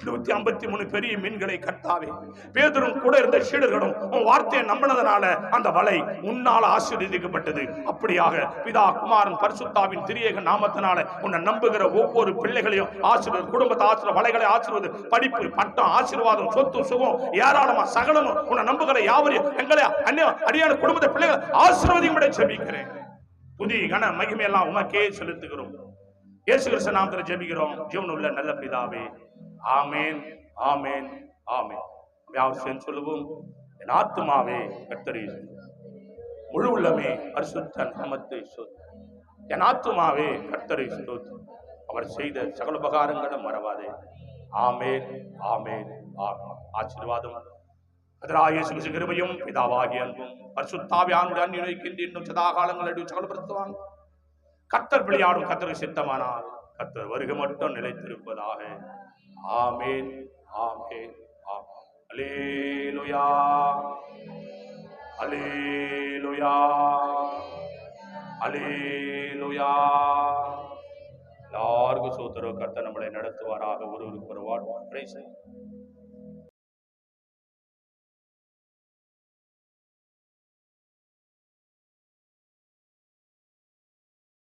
153 பெரிய மீன்களை கர்த்தாவே, பேதுரும் கூட இருந்த சீடர்களும் உன் வார்த்தையை நம்பினதனால அந்த வலை உன்னால் ஆசீர்வதிக்கப்பட்டது. அப்படியாக பிதா, குமாரன், பரிசுத்தாவின் திரியேக நாமத்தினால உன்னை நம்புகிற ஒவ்வொரு பிள்ளைகளையும் ஆசீர்வாத, குடும்பத்தை ஆசீர்வாத, வலைகளை ஆசீர்வாத, படிப்பு, பட்டம், ஆசீர்வாதம், சொத்து, சுகம், ஏராளமா சகலமும் உன்னை நம்புகிற யாவரையும் எங்களை அடியான குடும்பத்தை பிள்ளைகளை ஆசீர்வதிக்கும்படி ஜெபிக்கிறேன். புதிய கன மகிமையெல்லாம் உமக்கே செலுத்துகிறோம். இயேசு கிறிஸ்து நாமத்தில் ஜெபிக்கிறோம் ஜீவனுள்ள நல்ல பிதாவே. ஆமேன், ஆமேன், ஆமேன். யாவரும் சொல்லுவோம். என் ஆத்துமாவே கர்த்தரை முழு உள்ளமே பரிசுத்த நாமத்தை ஸ்தோத்திரி. என் ஆத்துமாவே கர்த்தரை ஸ்தோத்திரி. அவர் செய்த சகல உபகாரங்களை மறவாதே. ஆமேன், ஆமேன், ஆமேன். ஆசீர்வாதம் கர்த்தராகிய கிருபையும் பிதாவாகிய அன்பும் பரிசுத்தாவியானுடைய அந்நிலைக்கின்ற இன்னும் சதாகாலங்கள் சகலப்படுத்துவாங்க. கர்த்தர் விளையாடும் கர்த்தருக்கு சித்தமானால் கர்த்தர் வருகை மட்டும் நிலைத்திருப்பதாக. ஆமேன், ஆமேன், ஆமேன். அல்லேலூயா, அல்லேலூயா, அல்லேலூயா. எல்லாருக்கும் சோதரோ கர்த்தர் நம்மளை நடத்துவாராக. ஒருவருக்கு ஒரு வாழ்வு.